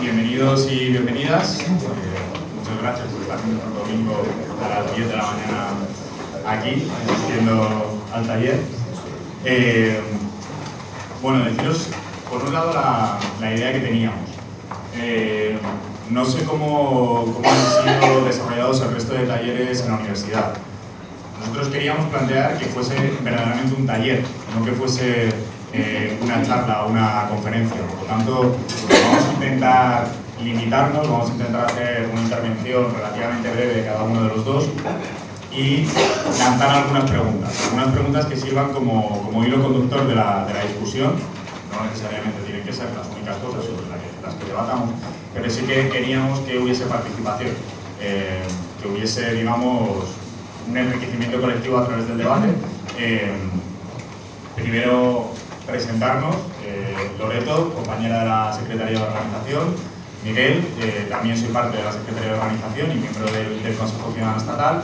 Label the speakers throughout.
Speaker 1: Bienvenidos y bienvenidas. Muchas gracias por estar un domingo a las 10 de la mañana aquí, asistiendo al taller. Bueno, deciros, por un lado, la idea que teníamos. No sé cómo han sido desarrollados el resto de talleres en la universidad. Nosotros queríamos plantear que fuese verdaderamente un taller, no que fuese una charla o una conferencia. Por lo tanto, vamos a intentar limitarnos, vamos a intentar hacer una intervención relativamente breve de cada uno de los dos y lanzar algunas preguntas que sirvan como hilo conductor de la discusión. No necesariamente tienen que ser las únicas cosas sobre las que debatamos, pero sí que queríamos que hubiese participación, que hubiese, digamos, un enriquecimiento colectivo a través del debate. Primero, presentarnos, Loreto, compañera de la Secretaría de Organización, Miguel, también soy parte de la Secretaría de Organización y miembro del Consejo Ciudadano Estatal.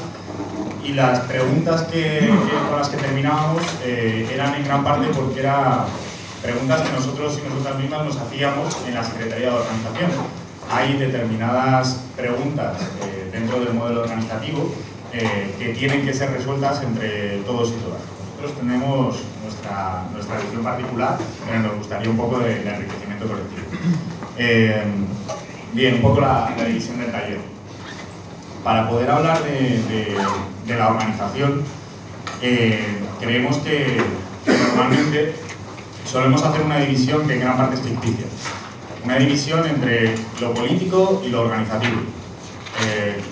Speaker 1: Y las preguntas con las que terminábamos eran en gran parte porque eran preguntas que nosotros y nosotras mismas nos hacíamos en la Secretaría de Organización. Hay determinadas preguntas dentro del modelo organizativo que tienen que ser resueltas entre todos y todas. Nosotros tenemos nuestra visión particular, pero nos gustaría un poco de enriquecimiento colectivo. Bien, un poco la división del taller. Para poder hablar de la organización, creemos que normalmente solemos hacer una división que en gran parte es ficticia. Una división entre lo político y lo organizativo.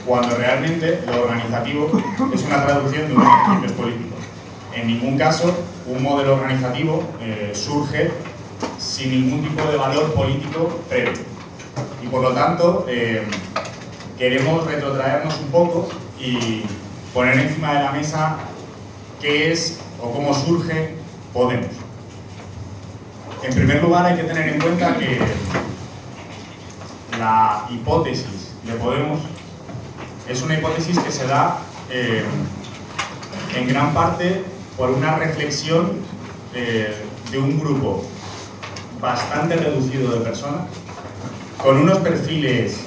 Speaker 1: Cuando realmente lo organizativo es una traducción de unos principios políticos. En ningún caso un modelo organizativo surge sin ningún tipo de valor político previo. Y por lo tanto, queremos retrotraernos un poco y poner encima de la mesa qué es o cómo surge Podemos. En primer lugar, hay que tener en cuenta que la hipótesis de Podemos es una hipótesis que se da en gran parte por una reflexión de un grupo bastante reducido de personas, con unos perfiles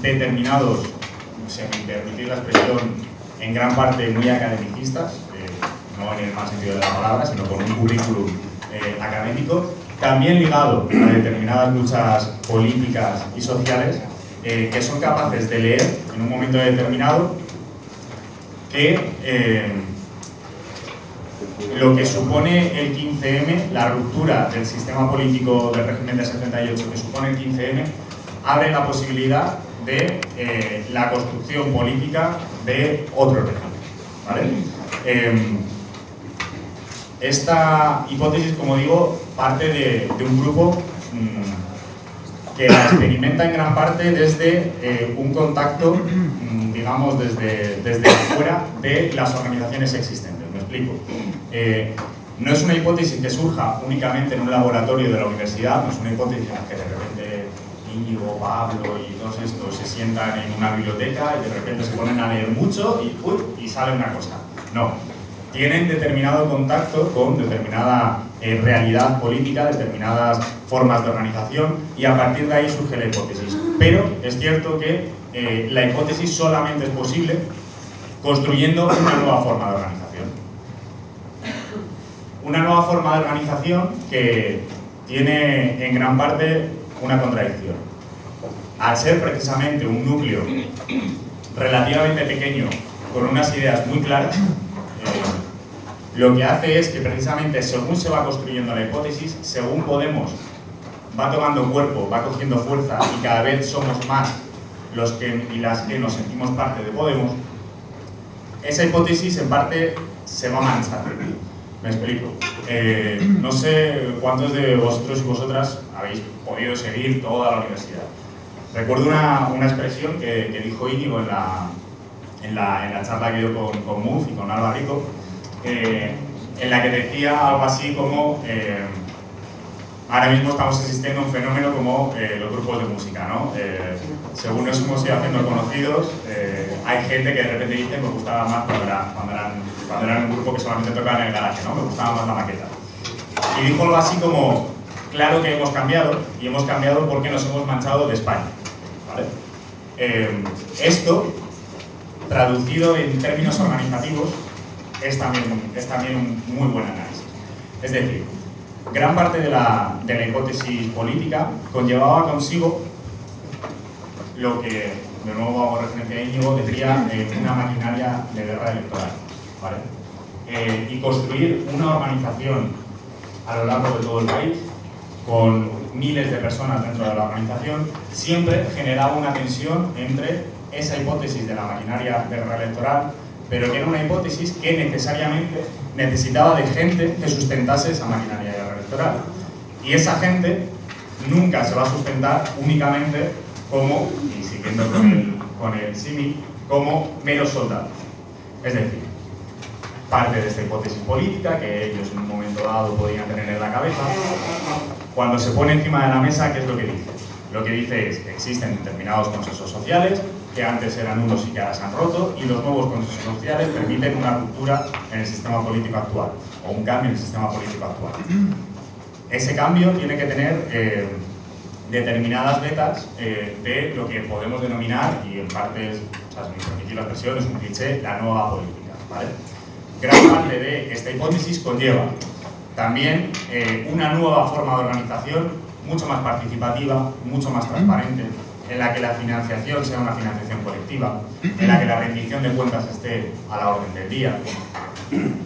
Speaker 1: determinados, si me permitís la expresión, en gran parte muy academicistas, no en el mal sentido de la palabra, sino con un currículum académico, también ligado a determinadas luchas políticas y sociales, que son capaces de leer en un momento determinado que lo que supone el 15M, la ruptura del sistema político del régimen de 78 que supone el 15M, abre la posibilidad de la construcción política de otro régimen, ¿vale? Esta hipótesis, como digo, parte de un grupo que la experimenta en gran parte desde un contacto, digamos, desde fuera de las organizaciones existentes. Me explico. No es una hipótesis que surja únicamente en un laboratorio de la universidad, no es una hipótesis en la que de repente Íñigo, Pablo y todos estos se sientan en una biblioteca y de repente se ponen a leer mucho y sale una cosa. No. Tienen determinado contacto con determinada realidad política, determinadas formas de organización y a partir de ahí surge la hipótesis. Pero es cierto que la hipótesis solamente es posible construyendo una nueva forma de organización. Una nueva forma de organización que tiene en gran parte una contradicción. Al ser precisamente un núcleo relativamente pequeño con unas ideas muy claras, lo que hace es que precisamente según se va construyendo la hipótesis, según Podemos va tomando cuerpo, va cogiendo fuerza y cada vez somos más los que y las que nos sentimos parte de Podemos, esa hipótesis en parte se va manchando. Me explico. No sé cuántos de vosotros y vosotras habéis podido seguir toda la universidad. Recuerdo una expresión que dijo Íñigo en la charla que dio con Muf y con Alba Rico, en la que decía algo así como ahora mismo estamos asistiendo a un fenómeno como los grupos de música, ¿no? Según nos hemos ido haciendo conocidos, hay gente que de repente dice me gustaba más cuando eran un grupo que solamente tocaba en el garaje, ¿no? Me gustaba más la maqueta. Y dijo algo así como claro que hemos cambiado, y hemos cambiado porque nos hemos manchado de España, ¿vale? Esto, traducido en términos organizativos, es también un muy buen análisis. Es decir, gran parte de la hipótesis política conllevaba consigo lo que, de nuevo hago referencia a Íñigo, decía una maquinaria de guerra electoral, ¿vale? Y construir una organización a lo largo de todo el país, con miles de personas dentro de la organización, siempre generaba una tensión entre esa hipótesis de la maquinaria de guerra electoral, pero que era una hipótesis que necesariamente necesitaba de gente que sustentase esa maquinaria de guerra electoral. Y esa gente nunca se va a sustentar únicamente como, y siguiendo con el símil, como meros soldados. Es decir, parte de esta hipótesis política que ellos en un momento dado podían tener en la cabeza, cuando se pone encima de la mesa, ¿qué es lo que dice? Lo que dice es que existen determinados consensos sociales que antes eran unos y que ahora se han roto, y los nuevos consensos sociales permiten una ruptura en el sistema político actual, o un cambio en el sistema político actual. Ese cambio tiene que tener determinadas vetas de lo que podemos denominar, y en parte, o sea, si me permitís la expresión, es un cliché, la nueva política, ¿vale? Gran parte de esta hipótesis conlleva también una nueva forma de organización, mucho más participativa, mucho más transparente, en la que la financiación sea una financiación colectiva, en la que la rendición de cuentas esté a la orden del día.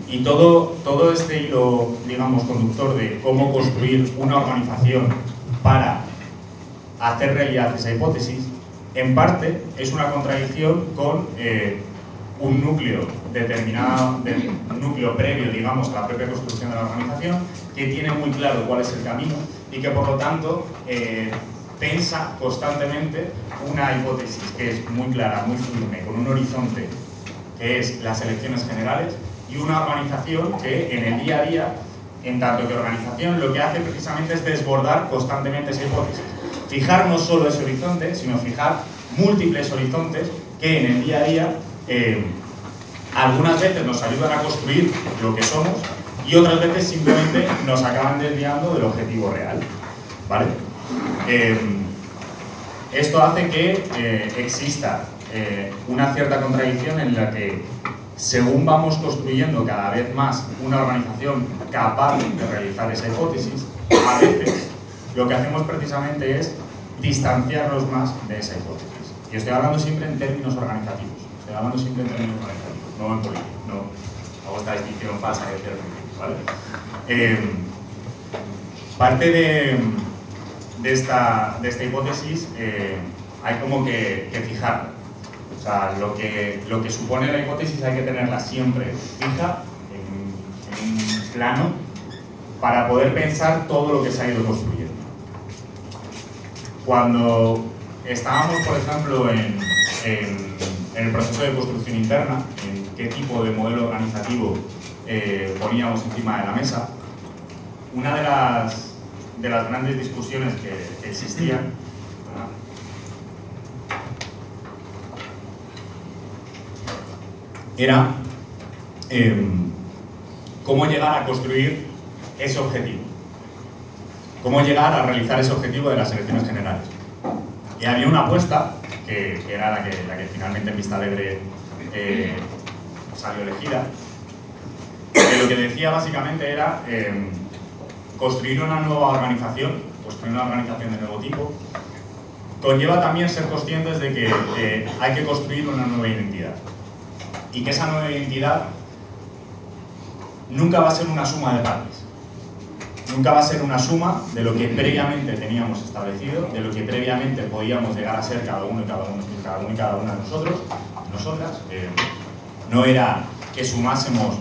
Speaker 1: Y todo este hilo, digamos, conductor de cómo construir una organización para hacer realidad esa hipótesis, en parte es una contradicción con un núcleo determinado, un núcleo previo, digamos, a la propia construcción de la organización, que tiene muy claro cuál es el camino y que, por lo tanto, pensa constantemente una hipótesis que es muy clara, muy firme, con un horizonte que es las elecciones generales, y una organización que en el día a día, en tanto que organización, lo que hace precisamente es desbordar constantemente esa hipótesis. Fijar no solo ese horizonte, sino fijar múltiples horizontes que en el día a día algunas veces nos ayudan a construir lo que somos y otras veces simplemente nos acaban desviando del objetivo real, ¿vale? Esto hace que exista una cierta contradicción en la que, según vamos construyendo cada vez más una organización capaz de realizar esa hipótesis, a veces lo que hacemos precisamente es distanciarnos más de esa hipótesis. Y estoy hablando siempre en términos organizativos, no en política, no hago esta distinción falsa de términos, ¿vale? Parte de esta hipótesis hay como que fijarla. O sea, lo que supone la hipótesis hay que tenerla siempre fija, en un plano, para poder pensar todo lo que se ha ido construyendo. Cuando estábamos, por ejemplo, en el proceso de construcción interna, en qué tipo de modelo organizativo poníamos encima de la mesa, una de las grandes discusiones que existían era cómo llegar a construir ese objetivo, cómo llegar a realizar ese objetivo de las elecciones generales. Y había una apuesta, que era la que finalmente en Vista Alegre salió elegida, que lo que decía básicamente era construir una nueva organización, construir una organización de nuevo tipo, conlleva también ser conscientes de que hay que construir una nueva identidad. Y que esa nueva identidad nunca va a ser una suma de partes. Nunca va a ser una suma de lo que previamente teníamos establecido, de lo que previamente podíamos llegar a ser cada uno y cada una de nosotros, nosotras. No era que sumásemos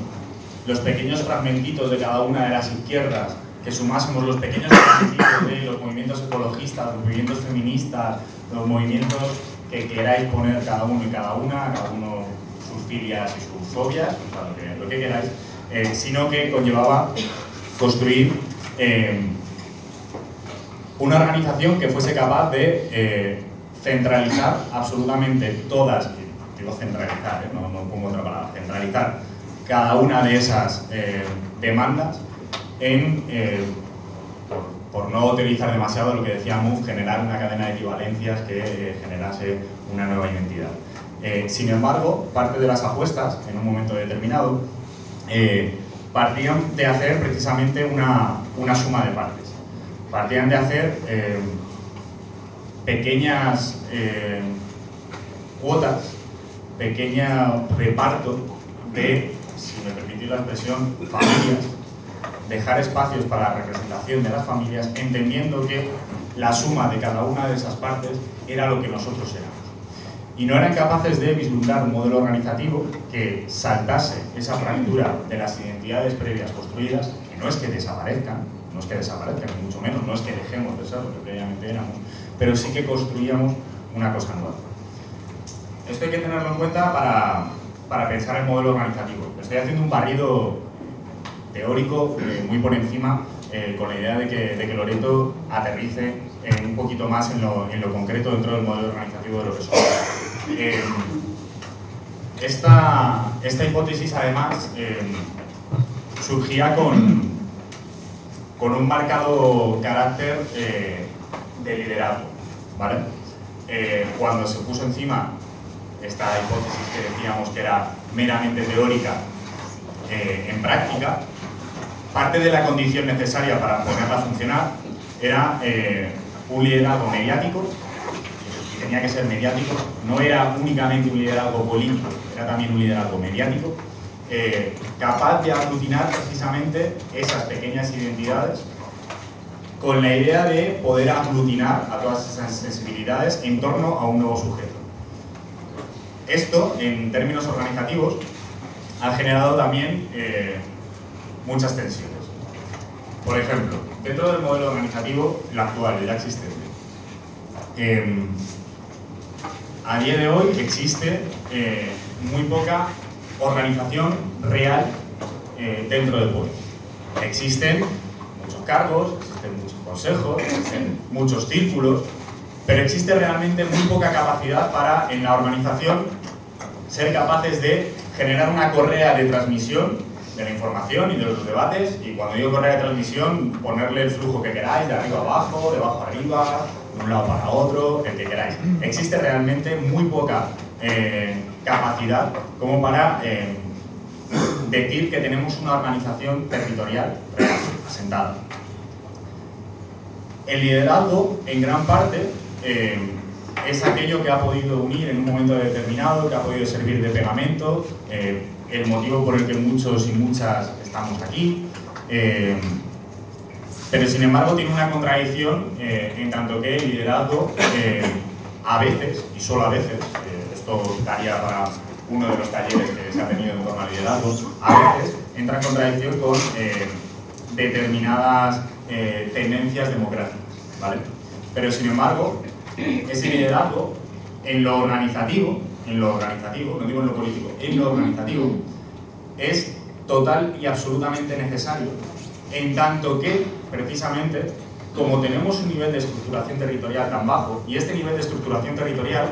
Speaker 1: los pequeños fragmentitos de cada una de las izquierdas, que sumásemos los pequeños fragmentitos de los movimientos ecologistas, los movimientos feministas, los movimientos que queráis poner cada uno sus filias y sus fobias, o sea, lo que queráis, sino que conllevaba construir una organización que fuese capaz de centralizar absolutamente todas, digo centralizar, no pongo otra palabra, centralizar cada una de esas demandas en, por no utilizar demasiado lo que decía Mouffe, generar una cadena de equivalencias que generase una nueva identidad. Sin embargo, parte de las apuestas, en un momento determinado, partían de hacer precisamente una suma de partes. Partían de hacer pequeñas cuotas, pequeño reparto de, si me permitís la expresión, familias, dejar espacios para la representación de las familias, entendiendo que la suma de cada una de esas partes era lo que nosotros éramos. Y no eran capaces de vislumbrar un modelo organizativo que saltase esa fractura de las identidades previas construidas, que no es que desaparezcan, ni mucho menos, no es que dejemos de ser lo que previamente éramos, pero sí que construíamos una cosa nueva. Esto hay que tenerlo en cuenta para pensar el modelo organizativo. Estoy haciendo un barrido teórico muy por encima, con la idea de que Loreto aterrice un poquito más en lo concreto dentro del modelo organizativo de lo que somos. Esta hipótesis, además, surgía con un marcado carácter de liderazgo, ¿vale? Cuando se puso encima esta hipótesis que decíamos que era meramente teórica en práctica, parte de la condición necesaria para ponerla a funcionar era un liderazgo mediático, y tenía que ser mediático, no era únicamente un liderazgo político, era también un liderazgo mediático, capaz de aglutinar precisamente esas pequeñas identidades con la idea de poder aglutinar a todas esas sensibilidades en torno a un nuevo sujeto. Esto, en términos organizativos, ha generado también muchas tensiones. Por ejemplo, dentro del modelo organizativo, el actual, el ya existente, a día de hoy existe muy poca organización real dentro del pueblo. Existen muchos cargos, existen muchos consejos, existen muchos círculos, pero existe realmente muy poca capacidad para, en la organización, ser capaces de generar una correa de transmisión de la información y de los debates, y cuando digo correa de transmisión, ponerle el flujo que queráis, de arriba a abajo, de abajo a arriba, de un lado para otro, el que queráis. Existe realmente muy poca capacidad como para decir que tenemos una organización territorial real, asentada. El liderazgo, en gran parte, es aquello que ha podido unir en un momento determinado, que ha podido servir de pegamento, el motivo por el que muchos y muchas estamos aquí, pero sin embargo tiene una contradicción en tanto que el liderazgo a veces, y solo a veces, esto daría para uno de los talleres que se ha tenido en torno al liderazgo, a veces entra en contradicción con determinadas tendencias democráticas, ¿vale? Pero sin embargo, ese liderazgo en lo organizativo, no digo en lo político, en lo organizativo, es total y absolutamente necesario, en tanto que, precisamente, como tenemos un nivel de estructuración territorial tan bajo, y este nivel de estructuración territorial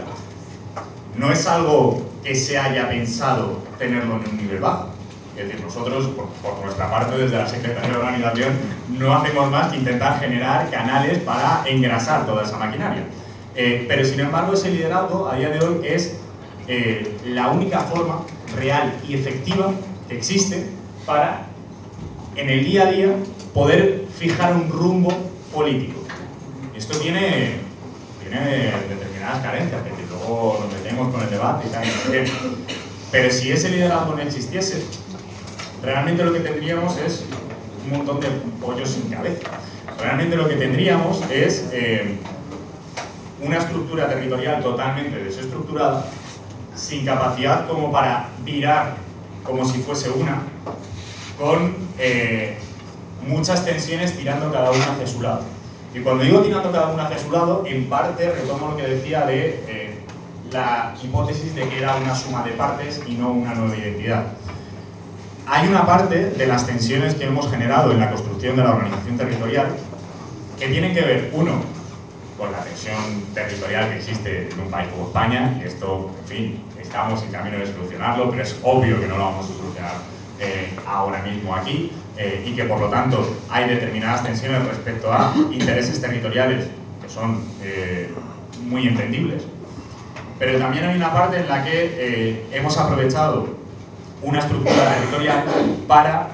Speaker 1: no es algo que se haya pensado tenerlo en un nivel bajo. Es decir, nosotros, por nuestra parte, desde la Secretaría de Organización, no hacemos más que intentar generar canales para engrasar toda esa maquinaria. Pero, sin embargo, ese liderazgo, a día de hoy, es la única forma real y efectiva que existe para, en el día a día, poder fijar un rumbo político. Esto tiene determinadas carencias, que luego nos metemos con el debate y tal, pero si ese liderazgo no existiese, realmente lo que tendríamos es un montón de pollos sin cabeza. Realmente lo que tendríamos es una estructura territorial totalmente desestructurada, sin capacidad como para virar como si fuese una, con muchas tensiones tirando cada una hacia su lado. Y cuando digo tirando cada una hacia su lado, en parte retomo lo que decía de la hipótesis de que era una suma de partes y no una nueva identidad. Hay una parte de las tensiones que hemos generado en la construcción de la organización territorial que tienen que ver, uno, con la tensión territorial que existe en un país como España, y esto, en fin, estamos en camino de solucionarlo, pero es obvio que no lo vamos a solucionar ahora mismo aquí. y que por lo tanto hay determinadas tensiones respecto a intereses territoriales que son muy entendibles. Pero también hay una parte en la que hemos aprovechado una estructura territorial para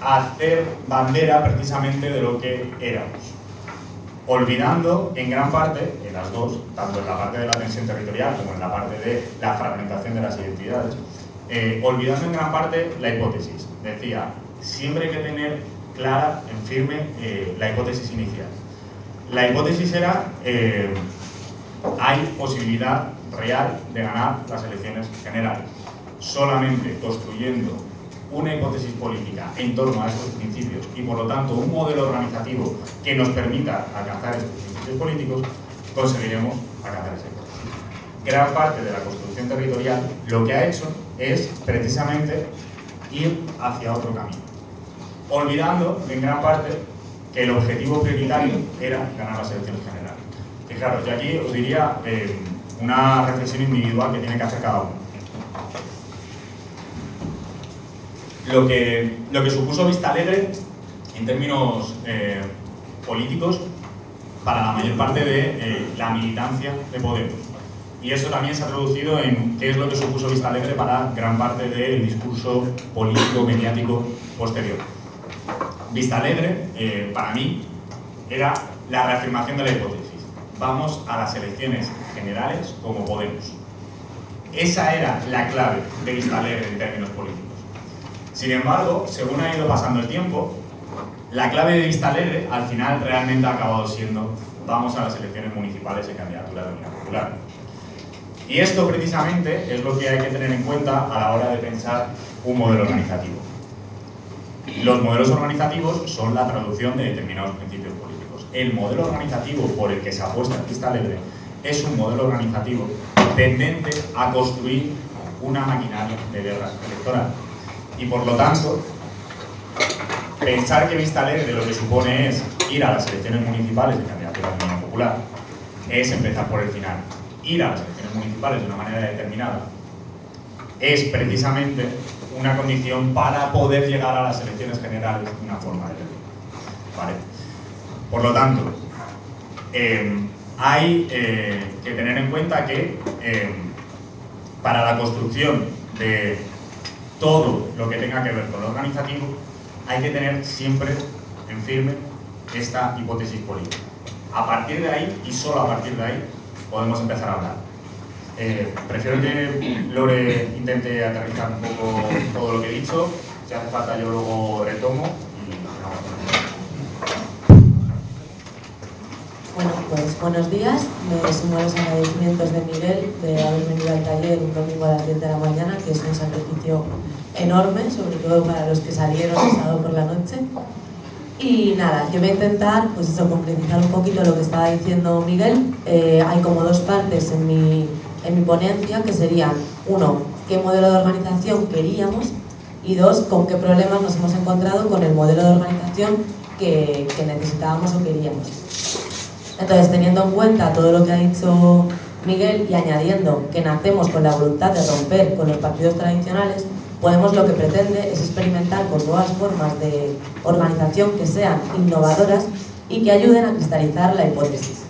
Speaker 1: hacer bandera precisamente de lo que éramos, olvidando en gran parte, en las dos, tanto en la parte de la tensión territorial como en la parte de la fragmentación de las identidades, olvidando en gran parte la hipótesis. Decía, siempre hay que tener clara, en firme, la hipótesis inicial. La hipótesis era, hay posibilidad real de ganar las elecciones generales. Solamente construyendo una hipótesis política en torno a estos principios y por lo tanto un modelo organizativo que nos permita alcanzar estos principios políticos, conseguiremos alcanzar esa hipótesis. Gran parte de la construcción territorial lo que ha hecho es precisamente ir hacia otro camino, olvidando en gran parte que el objetivo prioritario era ganar las elecciones generales. Fijaros, yo aquí os diría una reflexión individual que tiene que hacer cada uno. Lo que supuso Vista Alegre en términos políticos para la mayor parte de la militancia de Podemos. Y eso también se ha traducido en qué es lo que supuso Vista Alegre para gran parte del discurso político mediático posterior. Vista Alegre, para mí, era la reafirmación de la hipótesis. Vamos a las elecciones generales como Podemos. Esa era la clave de Vista Alegre en términos políticos. Sin embargo, según ha ido pasando el tiempo, la clave de Vista Alegre al final realmente ha acabado siendo vamos a las elecciones municipales en candidatura de Unidad Popular. Y esto precisamente es lo que hay que tener en cuenta a la hora de pensar un modelo organizativo. Los modelos organizativos son la traducción de determinados principios políticos. El modelo organizativo por el que se apuesta en Vista Alegre es un modelo organizativo tendente a construir una maquinaria de guerra electoral. Y por lo tanto, pensar que Vista Alegre lo que supone es ir a las elecciones municipales de candidatura de Unidad Popular es empezar por el final. Ir a las elecciones municipales de una manera determinada es precisamente una condición para poder llegar a las elecciones generales de una forma determinada. ¿Vale? Por lo tanto, hay que tener en cuenta que para la construcción de todo lo que tenga que ver con lo organizativo, hay que tener siempre en firme esta hipótesis política. A partir de ahí, y solo a partir de ahí, podemos empezar a hablar. Prefiero que Lore intente aterrizar un poco todo lo que he dicho. Si hace falta yo luego retomo y
Speaker 2: Bueno, pues buenos días. Me sumo a los agradecimientos de Miguel de haber venido al taller un domingo a las 10 de la mañana, que es un sacrificio enorme, sobre todo para los que salieron el sábado por la noche. Y nada, yo voy a intentar, pues eso, concretizar un poquito lo que estaba diciendo Miguel. Hay como dos partes en mi ponencia, que serían, uno, qué modelo de organización queríamos, y dos, con qué problemas nos hemos encontrado con el modelo de organización que necesitábamos o queríamos. Entonces, teniendo en cuenta todo lo que ha dicho Miguel y añadiendo que nacemos con la voluntad de romper con los partidos tradicionales, Podemos lo que pretende es experimentar con nuevas formas de organización que sean innovadoras y que ayuden a cristalizar la hipótesis.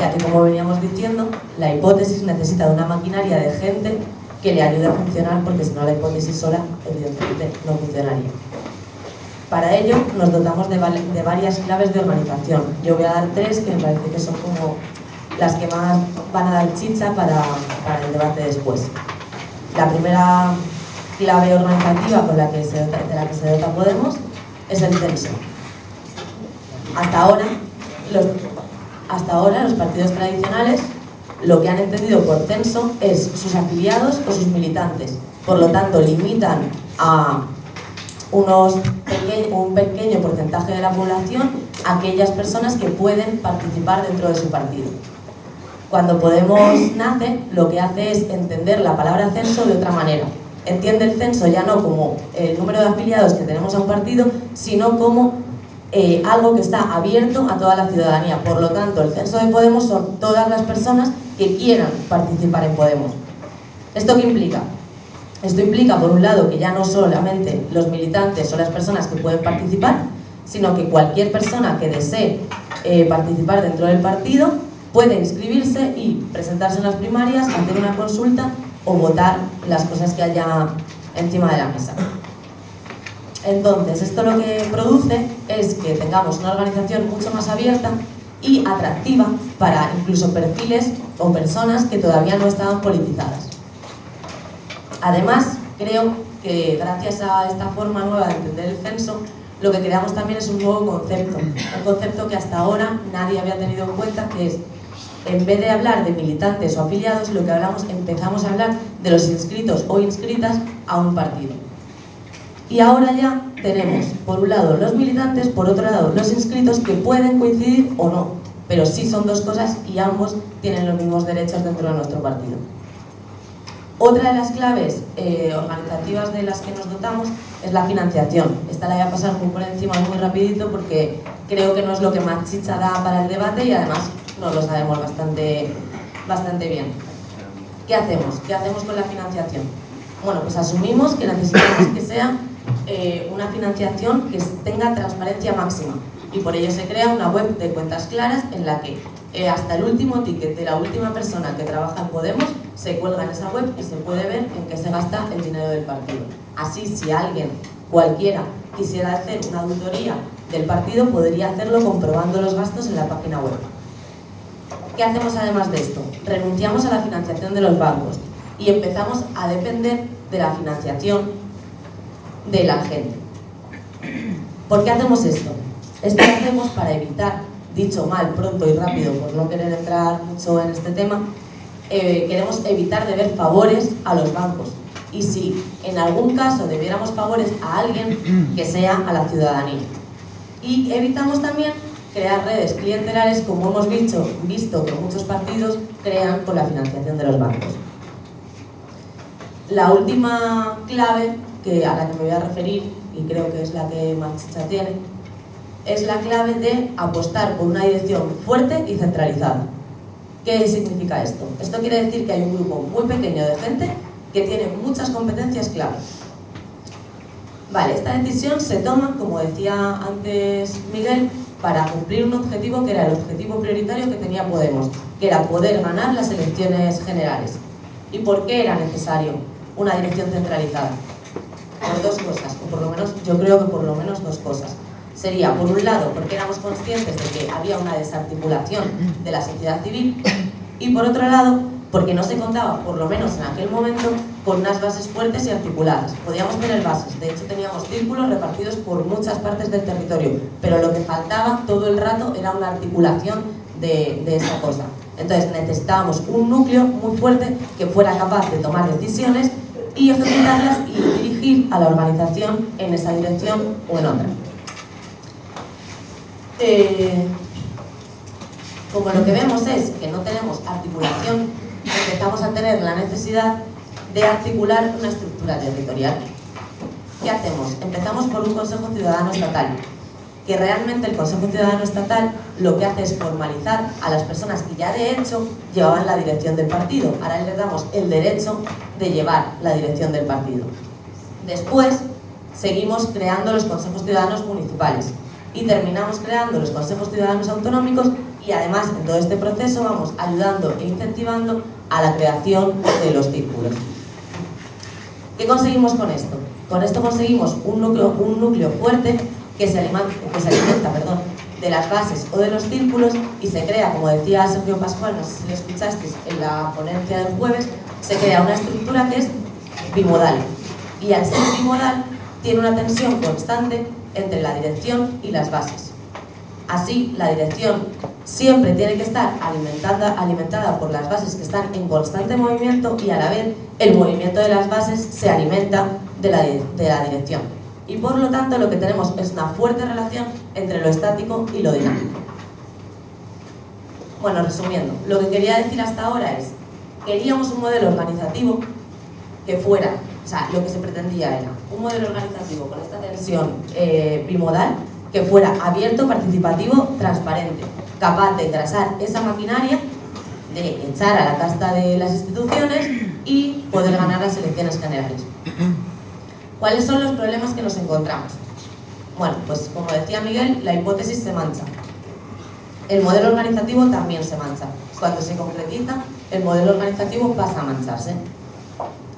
Speaker 2: Ya que, como veníamos diciendo, la hipótesis necesita de una maquinaria de gente que le ayude a funcionar, porque si no la hipótesis sola, evidentemente, no funcionaría. Para ello, nos dotamos de varias claves de organización. Yo voy a dar tres que me parece que son como las que más van a dar chicha para el debate después. La primera clave organizativa de la que se dota Podemos es el censo. Hasta ahora, los partidos tradicionales lo que han entendido por censo es sus afiliados o sus militantes. Por lo tanto, limitan a un pequeño porcentaje de la población a aquellas personas que pueden participar dentro de su partido. Cuando Podemos nace, lo que hace es entender la palabra censo de otra manera. Entiende el censo ya no como el número de afiliados que tenemos a un partido, sino como algo que está abierto a toda la ciudadanía. Por lo tanto, el censo de Podemos son todas las personas que quieran participar en Podemos. ¿Esto qué implica? Esto implica, por un lado, que ya no solamente los militantes o las personas que pueden participar, sino que cualquier persona que desee participar dentro del partido puede inscribirse y presentarse en las primarias, hacer una consulta o votar las cosas que haya encima de la mesa. Entonces, esto lo que produce es que tengamos una organización mucho más abierta y atractiva para incluso perfiles o personas que todavía no estaban politizadas. Además, creo que gracias a esta forma nueva de entender el censo, lo que creamos también es un nuevo concepto, un concepto que hasta ahora nadie había tenido en cuenta, que es, en vez de hablar de militantes o afiliados, lo que empezamos a hablar de los inscritos o inscritas a un partido. Y ahora ya tenemos, por un lado, los militantes, por otro lado, los inscritos, que pueden coincidir o no, pero sí son dos cosas y ambos tienen los mismos derechos dentro de nuestro partido. Otra de las claves organizativas de las que nos dotamos es la financiación. Esta la voy a pasar muy por encima, muy rapidito, porque creo que no es lo que más chicha da para el debate y además no lo sabemos bastante bien. ¿Qué hacemos? ¿Qué hacemos con la financiación? Bueno, pues asumimos que necesitamos que sea una financiación que tenga transparencia máxima, y por ello se crea una web de cuentas claras en la que hasta el último ticket de la última persona que trabaja en Podemos se cuelga en esa web y se puede ver en qué se gasta el dinero del partido. Así, si alguien, cualquiera, quisiera hacer una auditoría del partido, podría hacerlo comprobando los gastos en la página web. ¿Qué hacemos además de esto? Renunciamos a la financiación de los bancos y empezamos a depender de la financiación de la gente. ¿Por qué hacemos esto? Esto lo hacemos para evitar, dicho mal, pronto y rápido, por no querer entrar mucho en este tema, queremos evitar deber favores a los bancos. Y si en algún caso debiéramos favores a alguien, que sea a la ciudadanía. Y evitamos también crear redes clientelares, como hemos visto que muchos partidos crean con la financiación de los bancos. La última clave a la que me voy a referir, y creo que es la que más chicha tiene, es la clave de apostar por una dirección fuerte y centralizada. ¿Qué significa esto? Esto quiere decir que hay un grupo muy pequeño de gente que tiene muchas competencias clave. Vale, esta decisión se toma, como decía antes Miguel, para cumplir un objetivo que era el objetivo prioritario que tenía Podemos, que era poder ganar las elecciones generales. ¿Y por qué era necesario una dirección centralizada? Por dos cosas, o por lo menos, yo creo que por lo menos dos cosas. Sería, por un lado, porque éramos conscientes de que había una desarticulación de la sociedad civil, y por otro lado, porque no se contaba, por lo menos en aquel momento, con unas bases fuertes y articuladas. Podíamos tener bases, de hecho teníamos círculos repartidos por muchas partes del territorio, pero lo que faltaba todo el rato era una articulación de esa cosa. Entonces necesitábamos un núcleo muy fuerte que fuera capaz de tomar decisiones y ejecutarlas y dirigir a la organización en esa dirección o en otra. Como lo que vemos es que no tenemos articulación, empezamos a tener la necesidad de articular una estructura territorial. ¿Qué hacemos? Empezamos por un Consejo Ciudadano Estatal, que realmente el Consejo Ciudadano Estatal lo que hace es formalizar a las personas que ya de hecho llevaban la dirección del partido. Ahora les damos el derecho de llevar la dirección del partido. Después seguimos creando los Consejos Ciudadanos Municipales y terminamos creando los Consejos Ciudadanos Autonómicos, y además en todo este proceso vamos ayudando e incentivando a la creación de los círculos. ¿Qué conseguimos con esto? Con esto conseguimos un núcleo fuerte que se alimenta de las bases o de los círculos, y se crea, como decía Sergio Pascual, no sé si lo escuchasteis en la ponencia del jueves, se crea una estructura que es bimodal, y al ser bimodal tiene una tensión constante entre la dirección y las bases. Así, la dirección siempre tiene que estar alimentada por las bases que están en constante movimiento, y a la vez el movimiento de las bases se alimenta de la dirección. Y por lo tanto lo que tenemos es una fuerte relación entre lo estático y lo dinámico. Bueno, resumiendo, lo que quería decir hasta ahora es: queríamos un modelo organizativo que fuera, o sea, lo que se pretendía era un modelo organizativo con esta tensión bimodal, que fuera abierto, participativo, transparente, capaz de engrasar esa maquinaria de echar a la casta de las instituciones y poder ganar las elecciones generales. ¿Cuáles son los problemas que nos encontramos? Bueno, pues como decía Miguel, la hipótesis se mancha. El modelo organizativo también se mancha. Cuando se concretiza, el modelo organizativo pasa a mancharse.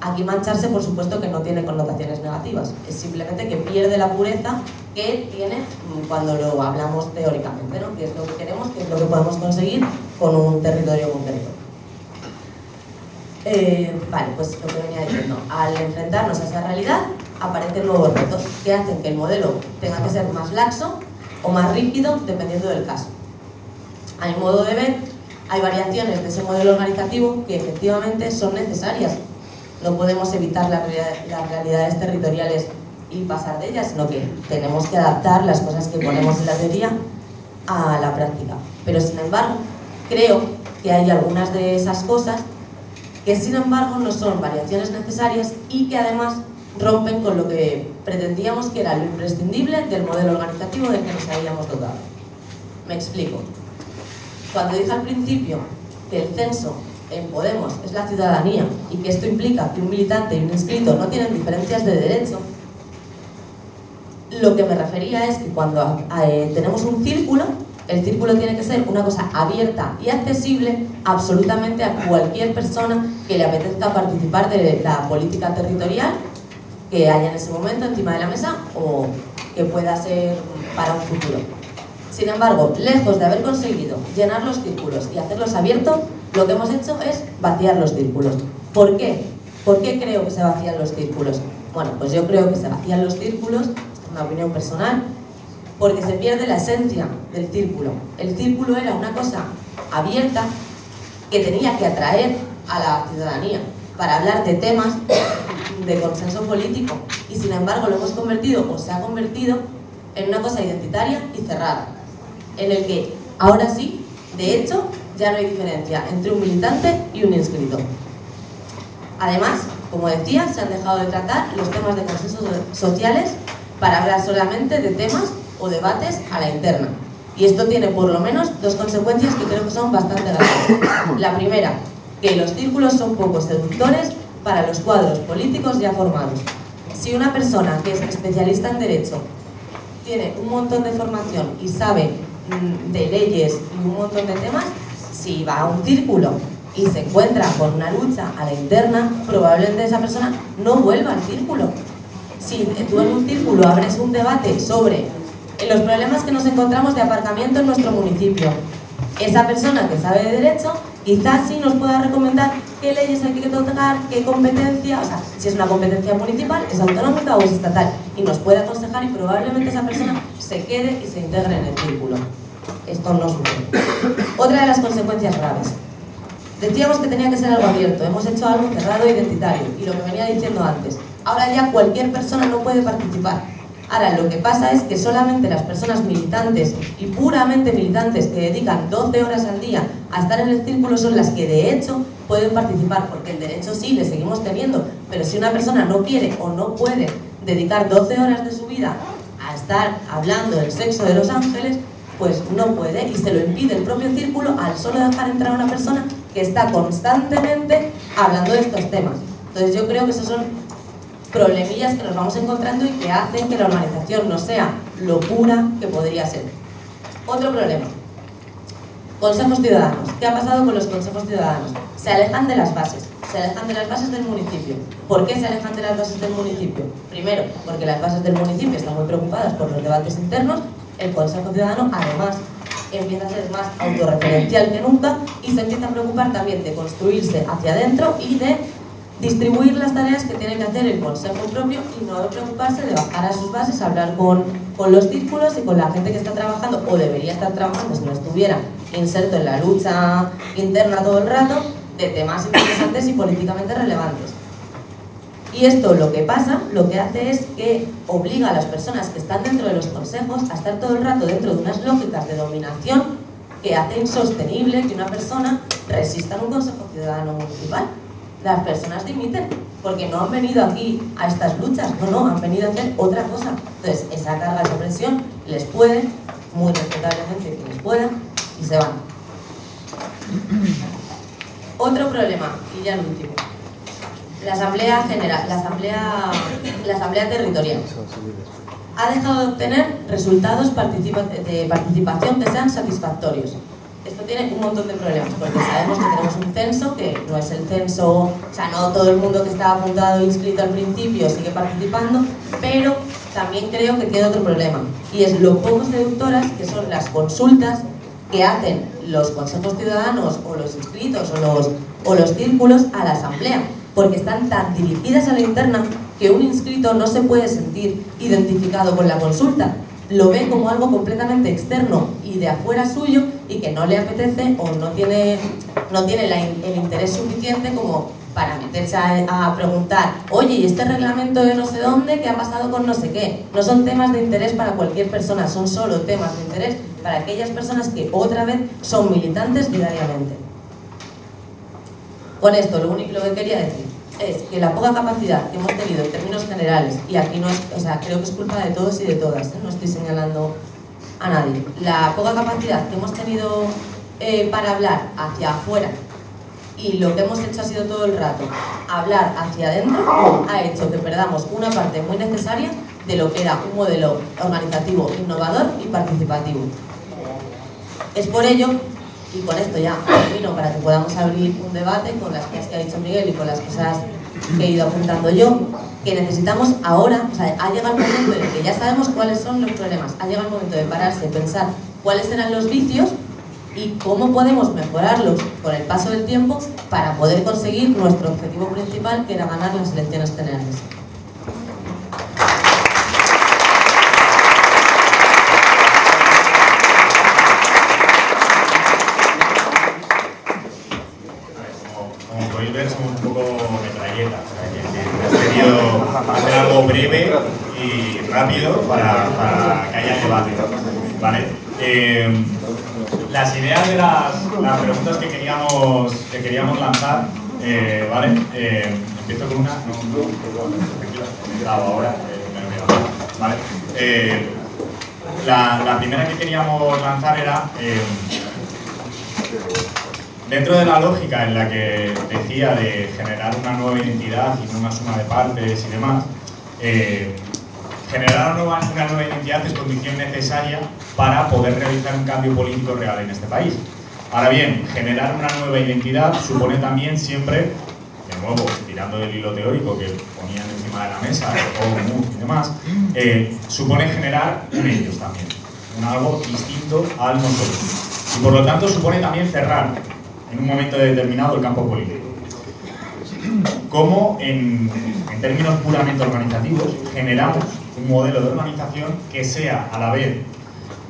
Speaker 2: Aquí mancharse, por supuesto, que no tiene connotaciones negativas. Es simplemente que pierde la pureza que tiene cuando lo hablamos teóricamente, ¿no? Que es lo que queremos, que es lo que podemos conseguir con un territorio concreto. Vale, pues lo que venía diciendo. Al enfrentarnos a esa realidad, aparecen nuevos retos que hacen que el modelo tenga que ser más laxo o más rígido, dependiendo del caso. A mi modo de ver, hay variaciones de ese modelo organizativo que efectivamente son necesarias. No podemos evitar las realidades territoriales y pasar de ellas, sino que tenemos que adaptar las cosas que ponemos en la teoría a la práctica. Pero sin embargo, creo que hay algunas de esas cosas que sin embargo no son variaciones necesarias y que además rompen con lo que pretendíamos que era lo imprescindible del modelo organizativo del que nos habíamos dotado. Me explico. Cuando dije al principio que el censo en Podemos es la ciudadanía y que esto implica que un militante y un inscrito no tienen diferencias de derecho, lo que me refería es que cuando tenemos un círculo, el círculo tiene que ser una cosa abierta y accesible absolutamente a cualquier persona que le apetezca participar de la política territorial que haya en ese momento encima de la mesa o que pueda ser para un futuro. Sin embargo, lejos de haber conseguido llenar los círculos y hacerlos abiertos, lo que hemos hecho es vaciar los círculos. ¿Por qué? ¿Por qué creo que se vacían los círculos? Bueno, pues yo creo que se vacían los círculos, esta es una opinión personal, porque se pierde la esencia del círculo. El círculo era una cosa abierta que tenía que atraer a la ciudadanía para hablar de temas de consenso político y sin embargo lo hemos convertido o se ha convertido en una cosa identitaria y cerrada, en el que ahora sí, de hecho, ya no hay diferencia entre un militante y un inscrito. Además, como decía, se han dejado de tratar los temas de consensos sociales para hablar solamente de temas o debates a la interna. Y esto tiene por lo menos dos consecuencias que creo que son bastante graves. La primera, que los círculos son poco seductores para los cuadros políticos ya formados. Si una persona que es especialista en derecho tiene un montón de formación y sabe de leyes y un montón de temas, si va a un círculo y se encuentra con una lucha a la interna, probablemente esa persona no vuelva al círculo. Si tú en un círculo abres un debate sobre los problemas que nos encontramos de aparcamiento en nuestro municipio, esa persona que sabe de derecho quizás sí nos pueda recomendar qué leyes hay que tocar, qué competencia, o sea, si es una competencia municipal, es autonómica o es estatal, y nos puede aconsejar y probablemente esa persona se quede y se integre en el círculo. Esto no sucede. Otra de las consecuencias graves. Decíamos que tenía que ser algo abierto, hemos hecho algo cerrado e identitario, y lo que venía diciendo antes, ahora ya cualquier persona no puede participar. Ahora, lo que pasa es que solamente las personas militantes y puramente militantes que dedican 12 horas al día a estar en el círculo son las que de hecho pueden participar, porque el derecho sí le seguimos teniendo, pero si una persona no quiere o no puede dedicar 12 horas de su vida a estar hablando del sexo de los ángeles, pues no puede y se lo impide el propio círculo al solo dejar entrar a una persona que está constantemente hablando de estos temas. Entonces yo creo que esos son problemillas que nos vamos encontrando y que hacen que la organización no sea lo pura que podría ser. Otro problema. Consejos ciudadanos. ¿Qué ha pasado con los consejos ciudadanos? Se alejan de las bases. Se alejan de las bases del municipio. ¿Por qué se alejan de las bases del municipio? Primero, porque las bases del municipio están muy preocupadas por los debates internos. El Consejo Ciudadano, además, empieza a ser más autorreferencial que nunca y se empieza a preocupar también de construirse hacia adentro y de distribuir las tareas que tiene que hacer el consejo propio y no de preocuparse de bajar a sus bases, hablar con los círculos y con la gente que está trabajando o debería estar trabajando si no estuviera inserto en la lucha interna todo el rato de temas interesantes y políticamente relevantes. Y esto lo que pasa, lo que hace es que obliga a las personas que están dentro de los consejos a estar todo el rato dentro de unas lógicas de dominación que hace insostenible que una persona resista en un consejo ciudadano municipal. Las personas dimiten porque no han venido aquí a estas luchas, no, han venido a hacer otra cosa. Entonces, esa carga de presión les puede, muy respetablemente que les pueda, y se van. Otro problema, y ya el último. La Asamblea General, la Asamblea Territorial ha dejado de obtener resultados de participación que sean satisfactorios. Esto tiene un montón de problemas, porque sabemos que tenemos un censo que no es el censo, o sea, no todo el mundo que estaba apuntado e inscrito al principio sigue participando, pero también creo que tiene otro problema, y es lo poco seductoras que son las consultas que hacen los consejos ciudadanos o los inscritos o los círculos a la asamblea, porque están tan dirigidas a la interna que un inscrito no se puede sentir identificado con la consulta. Lo ve como algo completamente externo y de afuera suyo y que no le apetece o no tiene el interés suficiente como para meterse a preguntar, oye, ¿y este reglamento de no sé dónde, qué ha pasado con no sé qué? No son temas de interés para cualquier persona, son solo temas de interés para aquellas personas que otra vez son militantes diariamente. Con esto, lo único que quería decir es que la poca capacidad que hemos tenido en términos generales, y aquí no es, o sea, creo que es culpa de todos y de todas, no estoy señalando a nadie, la poca capacidad que hemos tenido para hablar hacia afuera, y lo que hemos hecho ha sido todo el rato hablar hacia adentro, ha hecho que perdamos una parte muy necesaria de lo que era un modelo organizativo innovador y participativo. Es por ello, y con esto ya termino para que podamos abrir un debate con las cosas que ha dicho Miguel y con las cosas que he ido apuntando yo, que necesitamos ahora, o sea, ha llegado el momento en el que ya sabemos cuáles son los problemas, ha llegado el momento de pararse, pensar cuáles eran los vicios y cómo podemos mejorarlos con el paso del tiempo para poder conseguir nuestro objetivo principal, que era ganar las elecciones generales.
Speaker 1: Somos un poco metralleta, he querido hacer algo breve y rápido para que haya debate, ¿vale? Las ideas de las preguntas que queríamos lanzar, ¿vale? Empiezo con una, me he quedado ahora, ¿vale? La primera que queríamos lanzar era dentro de la lógica en la que decía de generar una nueva identidad y no una suma de partes y demás, generar una nueva identidad es condición necesaria para poder realizar un cambio político real en este país. Ahora bien, generar una nueva identidad supone también siempre, de nuevo, tirando del hilo teórico que ponían encima de la mesa, y demás, supone generar un ellos también, un algo distinto al nosotros. Y por lo tanto supone también cerrar en un momento determinado el campo político. ¿Cómo en términos puramente organizativos generamos un modelo de organización que sea a la vez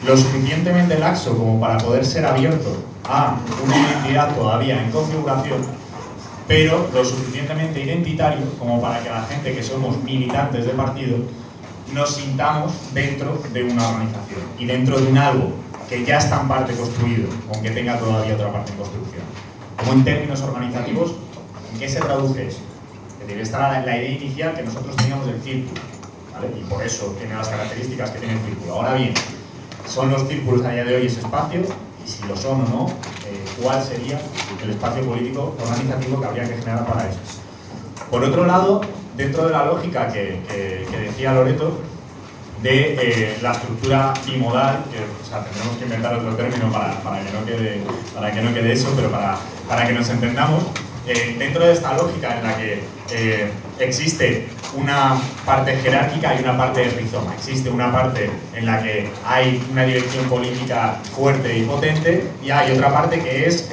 Speaker 1: lo suficientemente laxo como para poder ser abierto a una identidad todavía en configuración, pero lo suficientemente identitario como para que la gente que somos militantes de partido nos sintamos dentro de una organización y dentro de un algo que ya está en parte construido, aunque tenga todavía otra parte en construcción? Como en términos organizativos, ¿en qué se traduce eso? Es decir, esta era la idea inicial que nosotros teníamos del círculo, ¿vale? Y por eso tiene las características que tiene el círculo. Ahora bien, ¿son los círculos a día de hoy ese espacio? Y si lo son o no, ¿cuál sería el espacio político organizativo que habría que generar para eso? Por otro lado, dentro de la lógica que decía Loreto, de la estructura bimodal, que o sea, tendremos que inventar otro término para que no quede eso, pero para que nos entendamos, dentro de esta lógica en la que existe una parte jerárquica y una parte de rizoma, existe una parte en la que hay una dirección política fuerte y potente, y hay otra parte que es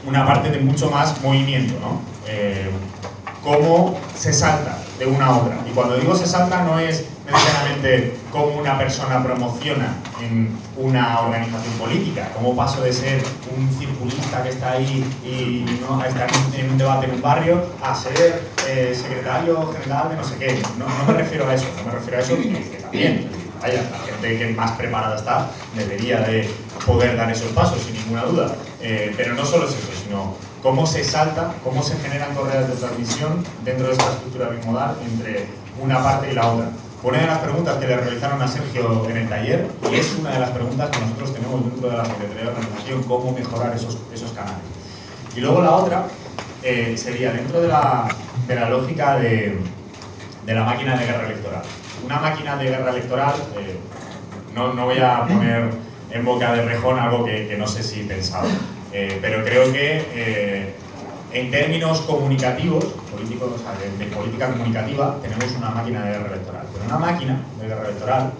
Speaker 1: una parte de mucho más movimiento, ¿no? Cómo se salta de una a otra. Y cuando digo se salta no es necesariamente cómo una persona promociona en una organización política, cómo paso de ser un circulista que está ahí y no, a estar en un debate en un barrio a ser secretario general de no sé qué. No me refiero a eso, que también, vaya, la gente que más preparada está debería de poder dar esos pasos sin ninguna duda. Pero no solo es eso, sino cómo se salta, cómo se generan correas de transmisión dentro de esta estructura bimodal entre una parte y la otra. Una de las preguntas que le realizaron a Sergio en el taller, y es una de las preguntas que nosotros tenemos dentro de la Secretaría de Organización, cómo mejorar esos canales. Y luego la otra sería dentro de la lógica de la máquina de guerra electoral. Una máquina de guerra electoral, no voy a poner en boca de Rejón algo que no sé si pensaba, pero creo que en términos comunicativos, políticos, o sea, de política comunicativa, tenemos una máquina de guerra electoral. Pero una máquina de guerra electoral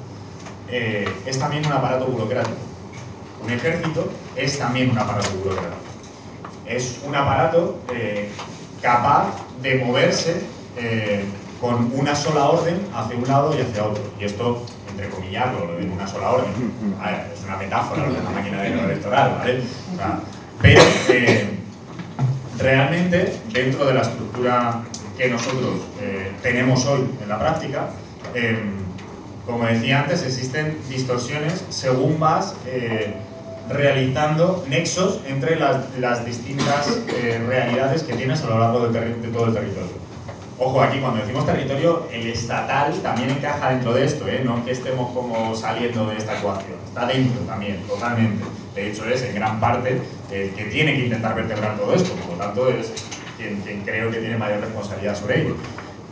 Speaker 1: es también un aparato burocrático. Un ejército es también un aparato burocrático. Es un aparato capaz de moverse con una sola orden hacia un lado y hacia otro. Y esto, entre comillas, lo de una sola orden. Es una metáfora de una máquina de guerra electoral, ¿vale? O sea, pero realmente, dentro de la estructura que nosotros tenemos hoy en la práctica, como decía antes, existen distorsiones según vas realizando nexos entre las distintas realidades que tienes a lo largo de todo el territorio. Ojo, aquí cuando decimos territorio, el estatal también encaja dentro de esto, no que estemos como saliendo de esta ecuación, está dentro también, totalmente. De hecho es en gran parte que tiene que intentar vertebrar todo esto, por lo tanto es quien creo que tiene mayor responsabilidad sobre ello.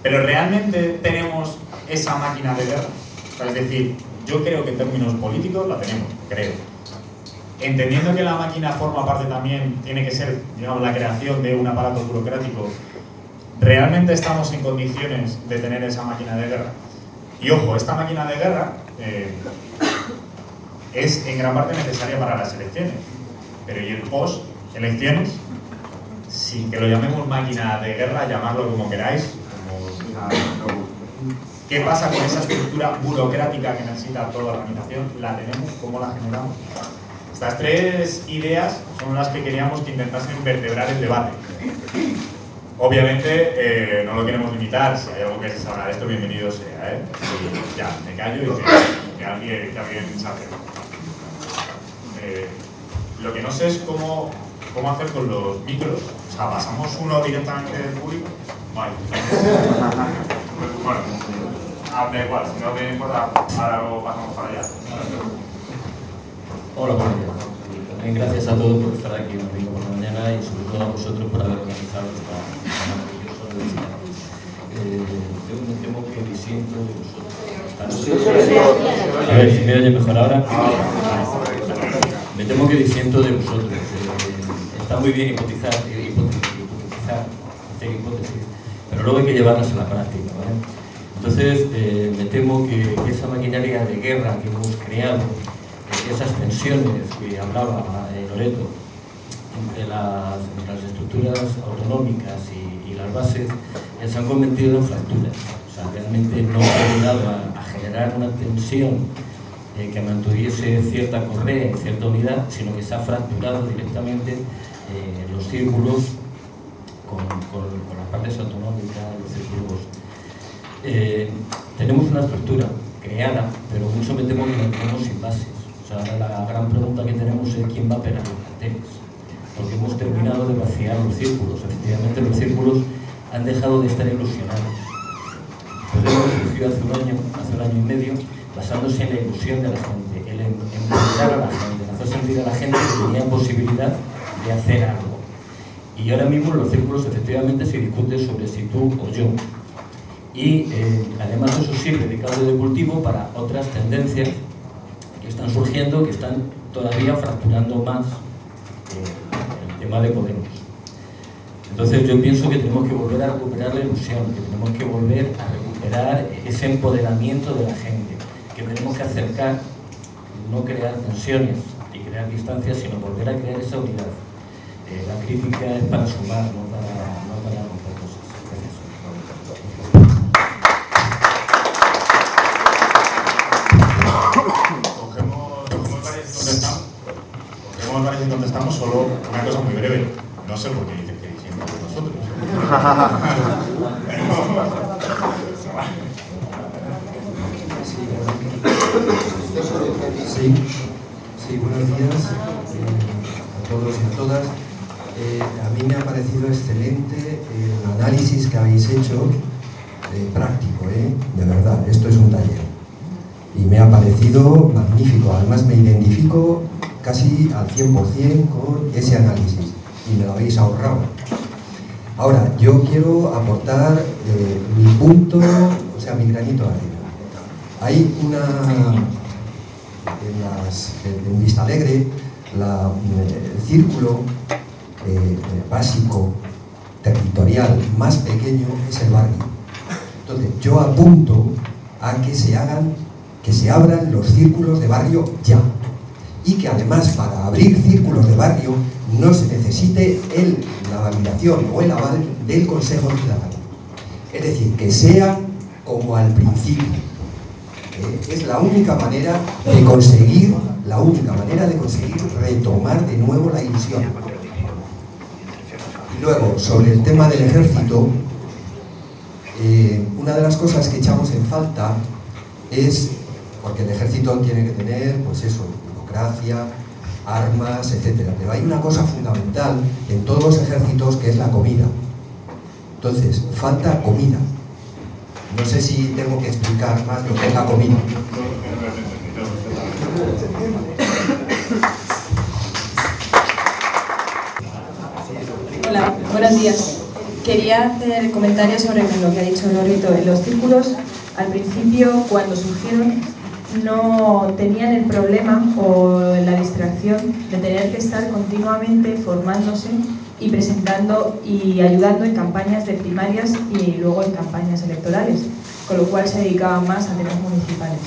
Speaker 1: Pero realmente tenemos esa máquina de guerra, o sea, es decir, yo creo que en términos políticos la tenemos, creo. Entendiendo que la máquina forma parte también, tiene que ser, digamos, la creación de un aparato burocrático, ¿realmente estamos en condiciones de tener esa máquina de guerra? Y ojo, esta máquina de guerra es en gran parte necesaria para las elecciones, pero ¿y el post-elecciones? Sin que lo llamemos máquina de guerra, llamarlo como queráis, ¿qué pasa con esa estructura burocrática que necesita toda organización? ¿La tenemos? ¿Cómo la generamos? Estas tres ideas son las que queríamos que intentasen vertebrar el debate. Obviamente no lo queremos limitar, si hay algo que se sabrá de esto, bienvenido sea, Y ya, me callo y que alguien sabe. Lo que no sé es cómo hacer con los micros, o sea, pasamos uno directamente del público. Vale. Bueno, da igual, si no te importa, ahora lo pasamos para allá.
Speaker 3: Hola, buenos días. También gracias a todos por estar aquí un domingo por la mañana y sobre todo a vosotros por haber organizado esta maravillosa universidad. Yo me temo que disiento de vosotros. A ver si me oye mejor ahora. Me temo que disiento de vosotros. Está muy bien hipotizar, hacer hipótesis, pero luego hay que llevarlas a la práctica, ¿vale? Entonces, me temo que esa maquinaria de guerra que hemos creado, esas tensiones que hablaba Loreto entre las estructuras autonómicas y las bases, se han convertido en fracturas. O sea, realmente no ha ayudado a generar una tensión que mantuviese cierta correa y cierta unidad, sino que se ha fracturado directamente los círculos con las partes autonómicas, los círculos. Tenemos una estructura creada, pero mucho me temo que la tenemos sin bases. O sea, la gran pregunta que tenemos es quién va a pegar los carteles, porque hemos terminado de vaciar los círculos. Efectivamente, los círculos han dejado de estar ilusionados. Podemos surgió hace un año y medio, basándose en la ilusión de la gente, el empoderar a la gente, el hacer sentir a la gente que tenía posibilidad de hacer algo. Y ahora mismo en los círculos efectivamente se discute sobre si tú o yo. Y además eso sirve de caldo de cultivo para otras tendencias que están surgiendo, que están todavía fracturando más el tema de Podemos. Entonces yo pienso que tenemos que volver a recuperar la ilusión, que tenemos que volver a recuperar ese empoderamiento de la gente, que tenemos que acercar, no crear tensiones y crear distancias, sino volver a crear esa unidad. La crítica es para sumar, no para romper cosas. Gracias.
Speaker 1: Cogemos varios y contestamos solo una cosa muy breve. No sé por qué dicen que diciendo de nosotros.
Speaker 4: Sí, buenos días a todos y a todas. A mí me ha parecido excelente el análisis que habéis hecho, práctico, de verdad, esto es un taller. Y me ha parecido magnífico, además me identifico casi al 100% con ese análisis. y me lo habéis ahorrado. Ahora, yo quiero aportar mi punto, o sea, mi granito de arena. Hay en Vistalegre, el círculo básico, territorial, más pequeño es el barrio. Entonces, yo apunto a que se abran los círculos de barrio ya. Y que además, para abrir círculos de barrio, no se necesite la validación o el aval del Consejo Ciudadano. Es decir, que sea como al principio. Es la única manera de conseguir retomar de nuevo la ilusión. Y luego, sobre el tema del ejército, una de las cosas que echamos en falta es, porque el ejército tiene que tener, pues eso, democracia, armas, etc. Pero hay una cosa fundamental en todos los ejércitos, que es la comida. Entonces, falta comida. No sé si tengo que explicar más lo que es la comida.
Speaker 5: Hola, buenos días. Quería hacer comentarios sobre lo que ha dicho Loreto. Los círculos, al principio, cuando surgieron, no tenían el problema o la distracción de tener que estar continuamente formándose y presentando y ayudando en campañas de primarias y luego en campañas electorales, con lo cual se dedicaban más a temas municipales.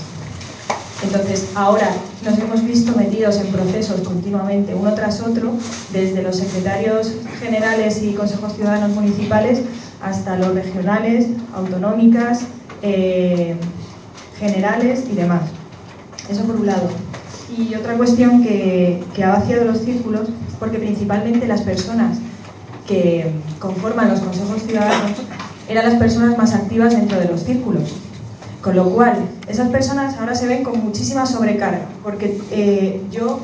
Speaker 5: Entonces, ahora nos hemos visto metidos en procesos continuamente, uno tras otro, desde los secretarios generales y consejos ciudadanos municipales hasta los regionales, autonómicas, generales y demás. Eso por un lado. Y otra cuestión que ha vaciado los círculos, porque principalmente las personas que conforman los consejos ciudadanos eran las personas más activas dentro de los círculos. Con lo cual, esas personas ahora se ven con muchísima sobrecarga, porque yo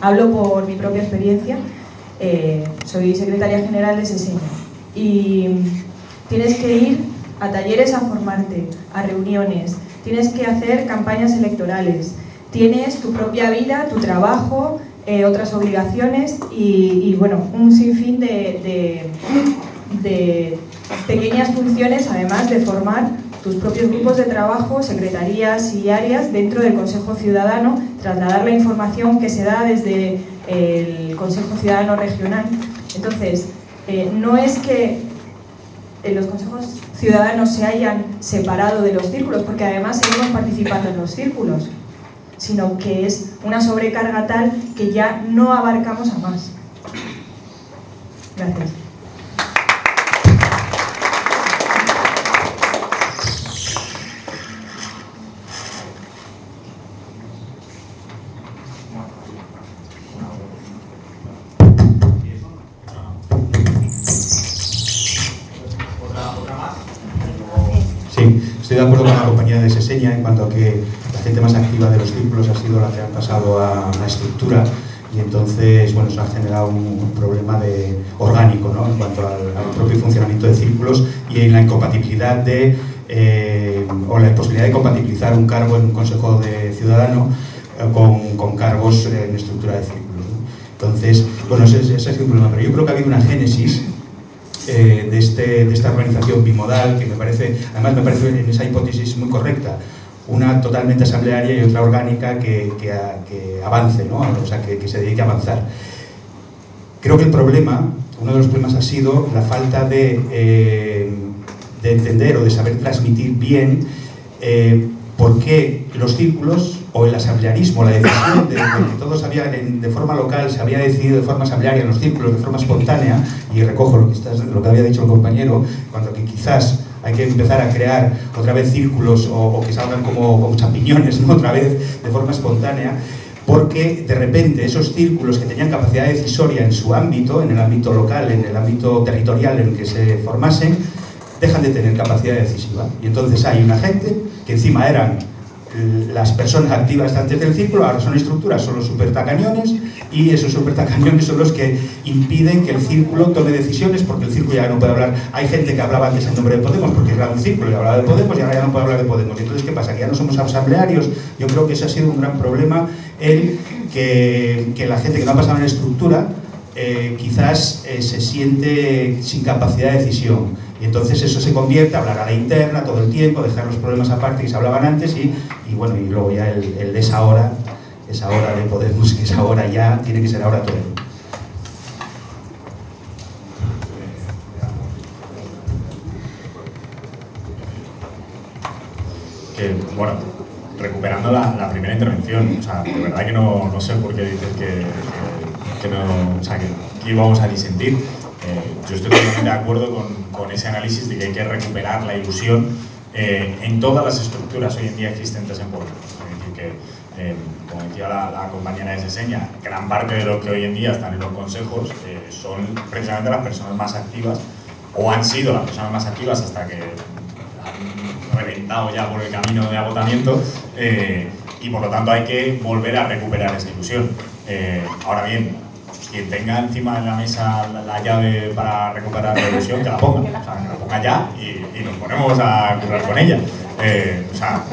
Speaker 5: hablo por mi propia experiencia, soy secretaria general de Seseña y tienes que ir a talleres a formarte, a reuniones, tienes que hacer campañas electorales, tienes tu propia vida, tu trabajo, otras obligaciones y bueno, un sinfín de pequeñas funciones, además de formar tus propios grupos de trabajo, secretarías y áreas dentro del Consejo Ciudadano, trasladar la información que se da desde el Consejo Ciudadano Regional. Entonces, no es que los consejos ciudadanos se hayan separado de los círculos, porque además seguimos participando en los círculos, sino que es una sobrecarga tal que ya no abarcamos a más. Gracias.
Speaker 6: Estoy de acuerdo con la compañía de Seseña en cuanto a que la gente más activa de los círculos ha sido la que han pasado a la estructura y entonces, bueno, eso ha generado un problema orgánico, ¿no?, en cuanto al propio funcionamiento de círculos y en la incompatibilidad o la imposibilidad de compatibilizar un cargo en un consejo de ciudadano con cargos en estructura de círculos, ¿no? Entonces, bueno, ese ha sido un problema, pero yo creo que ha habido una génesis de esta organización bimodal, que además me parece en esa hipótesis muy correcta, una totalmente asamblearia y otra orgánica que avance, ¿no?, o sea, que se dedique a avanzar. Creo que uno de los problemas ha sido la falta de entender o de saber transmitir bien por qué los círculos o el asamblearismo, la decisión de que todos de forma local se había decidido de forma asamblearia en los círculos, de forma espontánea, y recojo lo que había dicho el compañero, cuando que quizás hay que empezar a crear otra vez círculos o que salgan como champiñones, ¿no?, otra vez de forma espontánea, porque de repente esos círculos que tenían capacidad decisoria en su ámbito, en el ámbito local, en el ámbito territorial en el que se formasen, dejan de tener capacidad decisiva. Y entonces hay una gente que encima eran las personas activas antes del círculo, ahora son estructuras, son los supertacañones, y esos supertacañones son los que impiden que el círculo tome decisiones, porque el círculo ya no puede hablar. Hay gente que hablaba antes en nombre de Podemos porque era un círculo y hablaba de Podemos, y ahora ya no puede hablar de Podemos. Entonces, ¿qué pasa? Que ya no somos asamblearios. Yo creo que ese ha sido un gran problema, que la gente que no ha pasado en estructura quizás se siente sin capacidad de decisión. Y entonces eso se convierte a hablar a la interna todo el tiempo, dejar los problemas aparte que se hablaban antes y bueno, y luego ya el de esa hora de Podemos, que esa hora ya tiene que ser ahora todo.
Speaker 1: Que, bueno, recuperando la primera intervención, o sea, de verdad que no sé por qué dices que no, o sea, que íbamos a disentir. Yo estoy totalmente de acuerdo con ese análisis de que hay que recuperar la ilusión en todas las estructuras hoy en día existentes en Podemos. Es decir, que, como decía la compañera de Seseña, gran parte de los que hoy en día están en los consejos son precisamente las personas más activas, o han sido las personas más activas hasta que han reventado ya por el camino de agotamiento, y por lo tanto hay que volver a recuperar esa ilusión. Ahora bien, quien tenga encima de la mesa la llave para recuperar la ilusión, que la ponga, o sea, que la ponga ya y nos ponemos a currar con ella. O sea,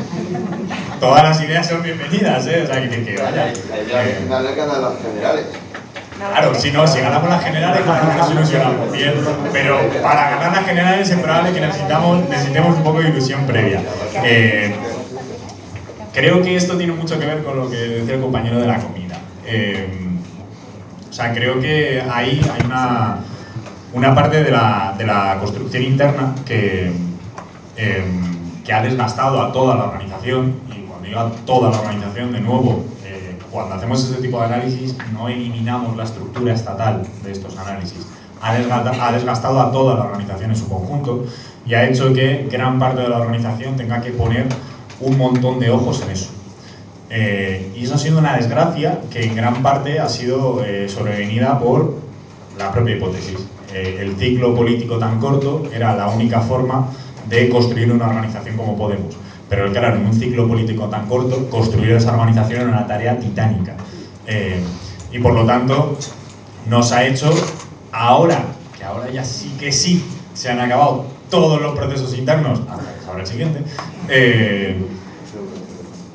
Speaker 1: todas las ideas son bienvenidas, o sea, que vaya.
Speaker 7: La idea final es ganar las generales.
Speaker 1: Claro, si ganamos las generales, claro, nos ilusionamos bien, pero para ganar las generales es probable que necesitemos un poco de ilusión previa. Creo que esto tiene mucho que ver con lo que decía el compañero de la comida. O sea, creo que ahí hay una parte de la construcción interna que ha desgastado a toda la organización, y cuando digo a toda la organización, de nuevo, cuando hacemos este tipo de análisis no eliminamos la estructura estatal de estos análisis. Ha desgastado a toda la organización en su conjunto y ha hecho que gran parte de la organización tenga que poner un montón de ojos en eso. Y eso ha sido una desgracia que en gran parte ha sido sobrevenida por la propia hipótesis. El ciclo político tan corto era la única forma de construir una organización como Podemos. Pero claro, en un ciclo político tan corto, construir esa organización era una tarea titánica. Y por lo tanto, nos ha hecho, ahora ya sí que sí se han acabado todos los procesos internos, hasta que se abra el siguiente,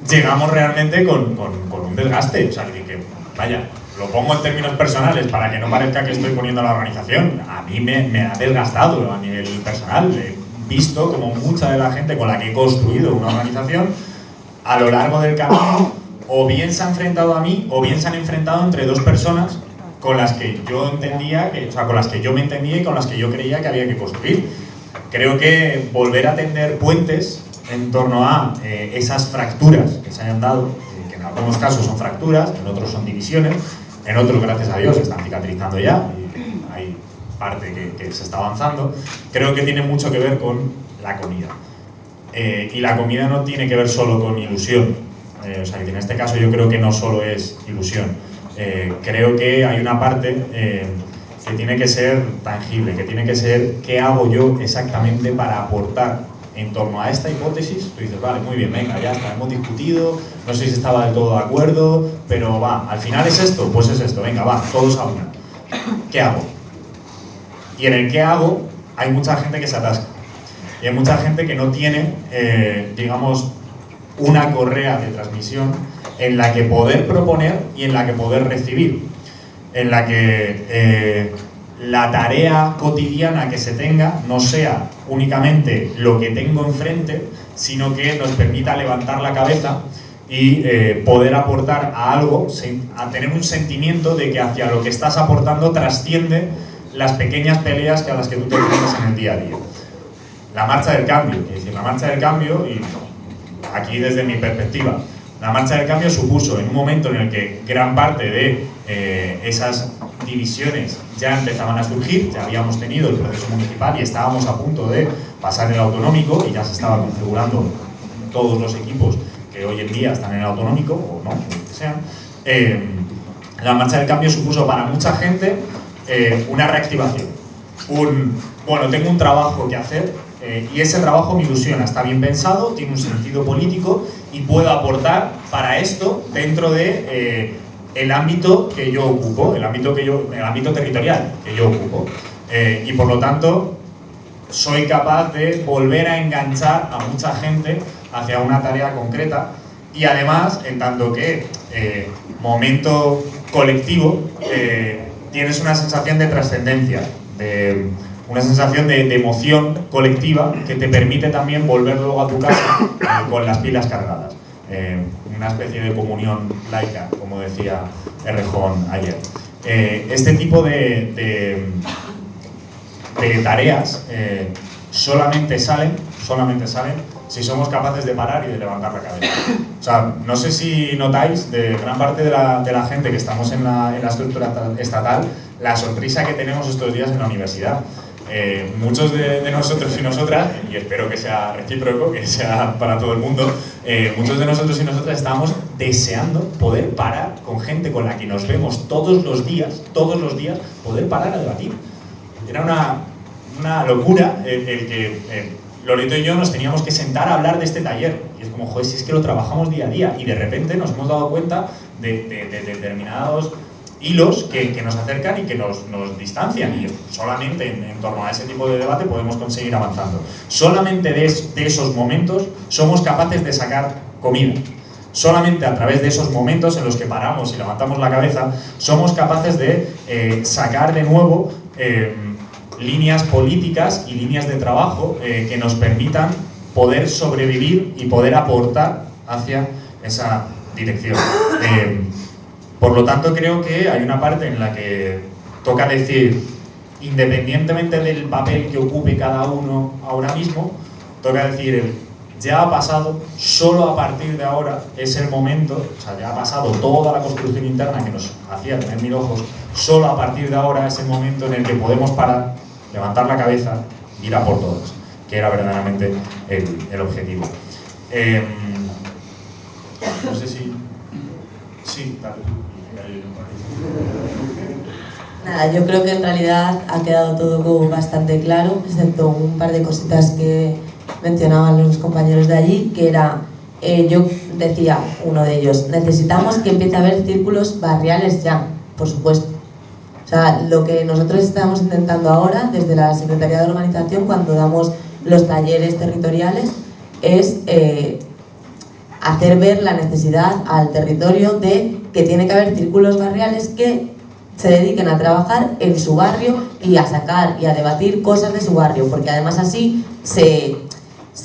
Speaker 1: llegamos realmente con un desgaste. O sea, que vaya, lo pongo en términos personales para que no parezca que estoy poniendo a la organización. A mí me ha desgastado a nivel personal. He visto como mucha de la gente con la que he construido una organización a lo largo del camino o bien se ha enfrentado a mí o bien se han enfrentado entre dos personas con las que yo entendía, o sea, con las que yo me entendía y con las que yo creía que había que construir. Creo que volver a tender puentes en torno a esas fracturas que se hayan dado, que en algunos casos son fracturas, en otros son divisiones, en otros, gracias a Dios, están cicatrizando ya, y hay parte que se está avanzando. Creo que tiene mucho que ver con la comida. Y la comida no tiene que ver solo con ilusión. O sea, que en este caso yo creo que no solo es ilusión. Creo que hay una parte que tiene que ser tangible, que tiene que ser qué hago yo exactamente para aportar en torno a esta hipótesis. Tú dices, vale, muy bien, venga, ya está, hemos discutido, no sé si estaba del todo de acuerdo, pero va, al final es esto, pues es esto, venga, va, todos a una. ¿Qué hago? Y en el qué hago hay mucha gente que se atasca. Y hay mucha gente que no tiene, digamos, una correa de transmisión en la que poder proponer y en la que poder recibir. En la que la tarea cotidiana que se tenga no sea únicamente lo que tengo enfrente, sino que nos permita levantar la cabeza y poder aportar a algo, a tener un sentimiento de que hacia lo que estás aportando trasciende las pequeñas peleas a las que tú te enfrentas en el día a día. La marcha del cambio, es decir, la marcha del cambio, y aquí desde mi perspectiva, la marcha del cambio supuso en un momento en el que gran parte de esas divisiones ya empezaban a surgir, ya habíamos tenido el proceso municipal y estábamos a punto de pasar el autonómico y ya se estaba configurando todos los equipos que hoy en día están en el autonómico, o no, que sean. La marcha del cambio supuso para mucha gente una reactivación. Bueno, tengo un trabajo que hacer y ese trabajo me ilusiona, está bien pensado, tiene un sentido político y puedo aportar para esto dentro de el ámbito que yo ocupo, el ámbito territorial que yo ocupo. Y por lo tanto, soy capaz de volver a enganchar a mucha gente hacia una tarea concreta y además, en tanto que momento colectivo, tienes una sensación de trascendencia, una sensación de emoción colectiva que te permite también volver luego a tu casa con las pilas cargadas. Una especie de comunión laica, como decía Errejón ayer. Este tipo de tareas solamente salen si somos capaces de parar y de levantar la cabeza. O sea, no sé si notáis, de gran parte de la gente que estamos en la estructura estatal, la sonrisa que tenemos estos días en la universidad. Muchos de nosotros y nosotras, y espero que sea recíproco, que sea para todo el mundo, muchos de nosotros y nosotras estamos deseando poder parar con gente con la que nos vemos todos los días, poder parar a debatir. Era una locura el que Loreto y yo nos teníamos que sentar a hablar de este taller. Y es como, joder, si es que lo trabajamos día a día. Y de repente nos hemos dado cuenta de determinados hilos que nos acercan y que nos distancian. Y solamente en torno a ese tipo de debate podemos conseguir avanzando. Solamente de esos momentos somos capaces de sacar comida. Solamente a través de esos momentos en los que paramos y levantamos la cabeza, somos capaces de sacar de nuevo líneas políticas y líneas de trabajo que nos permitan poder sobrevivir y poder aportar hacia esa dirección. Por lo tanto, creo que hay una parte en la que toca decir, independientemente del papel que ocupe cada uno ahora mismo, toca decir, ya ha pasado, solo a partir de ahora es el momento, o sea, ya ha pasado toda la construcción interna que nos hacía tener 1000 ojos, solo a partir de ahora es el momento en el que podemos parar, levantar la cabeza y ir a por todas, que era verdaderamente el objetivo. No sé si... Sí, dale.
Speaker 2: Nada, yo creo que en realidad ha quedado todo bastante claro, excepto un par de cositas que mencionaban los compañeros de allí, que era, yo decía, uno de ellos, necesitamos que empiece a haber círculos barriales ya, por supuesto. O sea, lo que nosotros estamos intentando ahora, desde la Secretaría de Organización, cuando damos los talleres territoriales, es hacer ver la necesidad al territorio de que tiene que haber círculos barriales que se dediquen a trabajar en su barrio y a sacar y a debatir cosas de su barrio, porque además así se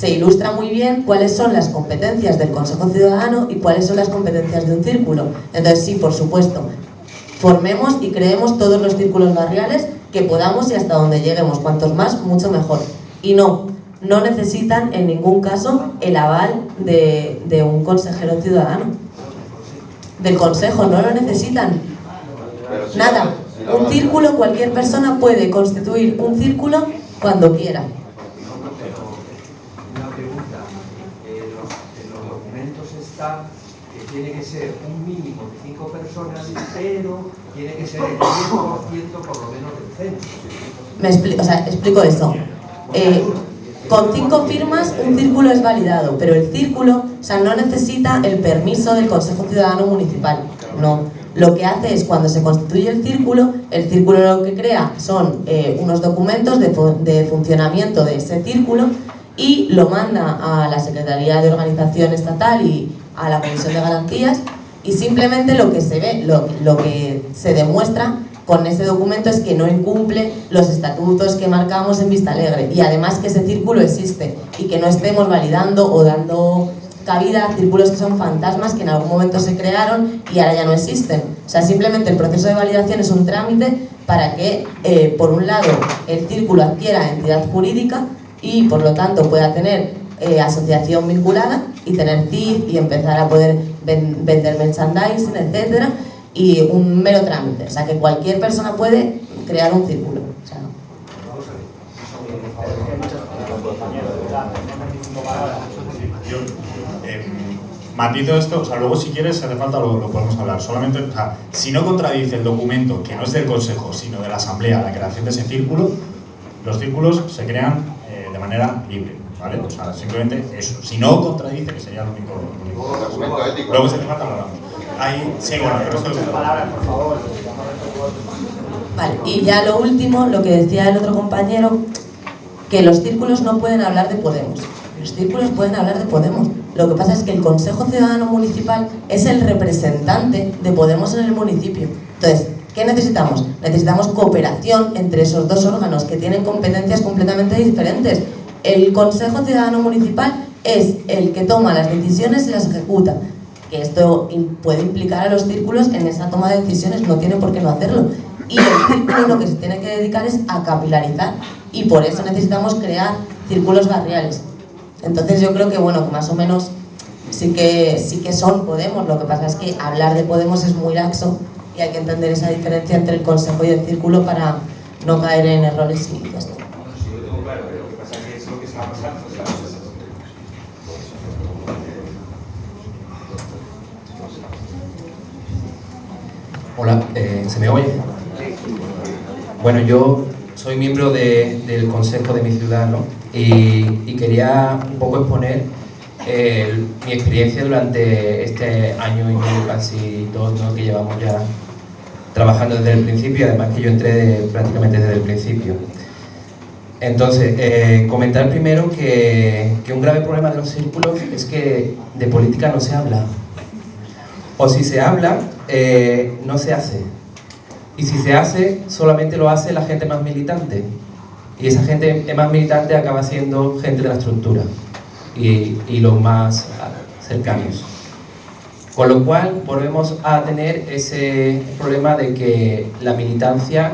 Speaker 2: ilustra muy bien cuáles son las competencias del Consejo Ciudadano y cuáles son las competencias de un círculo. Entonces sí, por supuesto, formemos y creemos todos los círculos barriales que podamos y hasta donde lleguemos, cuantos más, mucho mejor. Y no necesitan en ningún caso el aval de un consejero ciudadano. Del consejo, no lo necesitan. Nada. Un círculo, cualquier persona puede constituir un círculo cuando quiera.
Speaker 4: Una pregunta. En los documentos está que tiene que ser un mínimo de 5 personas, pero tiene que ser el 10% por lo menos del censo.
Speaker 2: Explico eso. Con 5 firmas un círculo es validado, pero el círculo, no necesita el permiso del Consejo Ciudadano Municipal. No. Lo que hace es, cuando se constituye el círculo lo que crea son unos documentos de funcionamiento de ese círculo y lo manda a la Secretaría de Organización Estatal y a la Comisión de Garantías, y simplemente lo que se ve, lo que se demuestra con ese documento es que no incumple los estatutos que marcamos en Vistalegre, y además que ese círculo existe y que no estemos validando o dando cabida a círculos que son fantasmas que en algún momento se crearon y ahora ya no existen. O sea, simplemente el proceso de validación es un trámite para que, por un lado, el círculo adquiera entidad jurídica y, por lo tanto, pueda tener asociación vinculada y tener CIF y empezar a poder vender merchandising, etcétera, y un mero trámite. O sea, que cualquier persona puede crear un círculo. O sea,
Speaker 1: yo matizo esto, o sea, luego si quieres, si hace falta lo podemos hablar. Solamente, o sea, si no contradice el documento, que no es del Consejo, sino de la Asamblea, la creación de ese círculo, los círculos se crean de manera libre, ¿vale? O sea, simplemente eso. Si no contradice, que sería lo único. Luego si hace falta lo hablamos. Sí, bueno, pero esto es palabras, por favor.
Speaker 2: Vale, y ya lo último, lo que decía el otro compañero, que los círculos no pueden hablar de Podemos. Los círculos pueden hablar de Podemos. Lo que pasa es que el Consejo Ciudadano Municipal es el representante de Podemos en el municipio. Entonces, ¿Qué necesitamos? Necesitamos cooperación entre esos dos órganos que tienen competencias completamente diferentes. El Consejo Ciudadano Municipal es el que toma las decisiones y las ejecuta. Que esto puede implicar a los círculos en esa toma de decisiones, no tiene por qué no hacerlo. Y el círculo lo que se tiene que dedicar es a capilarizar, y por eso necesitamos crear círculos barriales. Entonces yo creo que, bueno, más o menos sí que son Podemos. Lo que pasa es que hablar de Podemos es muy laxo y hay que entender esa diferencia entre el Consejo y el círculo para no caer en errores y todo esto.
Speaker 8: Hola, ¿se me oye? Bueno, yo soy miembro del consejo de mi ciudad, ¿no? Y quería un poco exponer mi experiencia durante este año y medio, casi dos, ¿no?, que llevamos ya trabajando desde el principio, y además que yo entré prácticamente desde el principio. Entonces, comentar primero que un grave problema de los círculos es que de política no se habla. O si se habla, no se hace. Y si se hace, solamente lo hace la gente más militante. Y esa gente más militante acaba siendo gente de la estructura y los más cercanos. Con lo cual, volvemos a tener ese problema de que la militancia,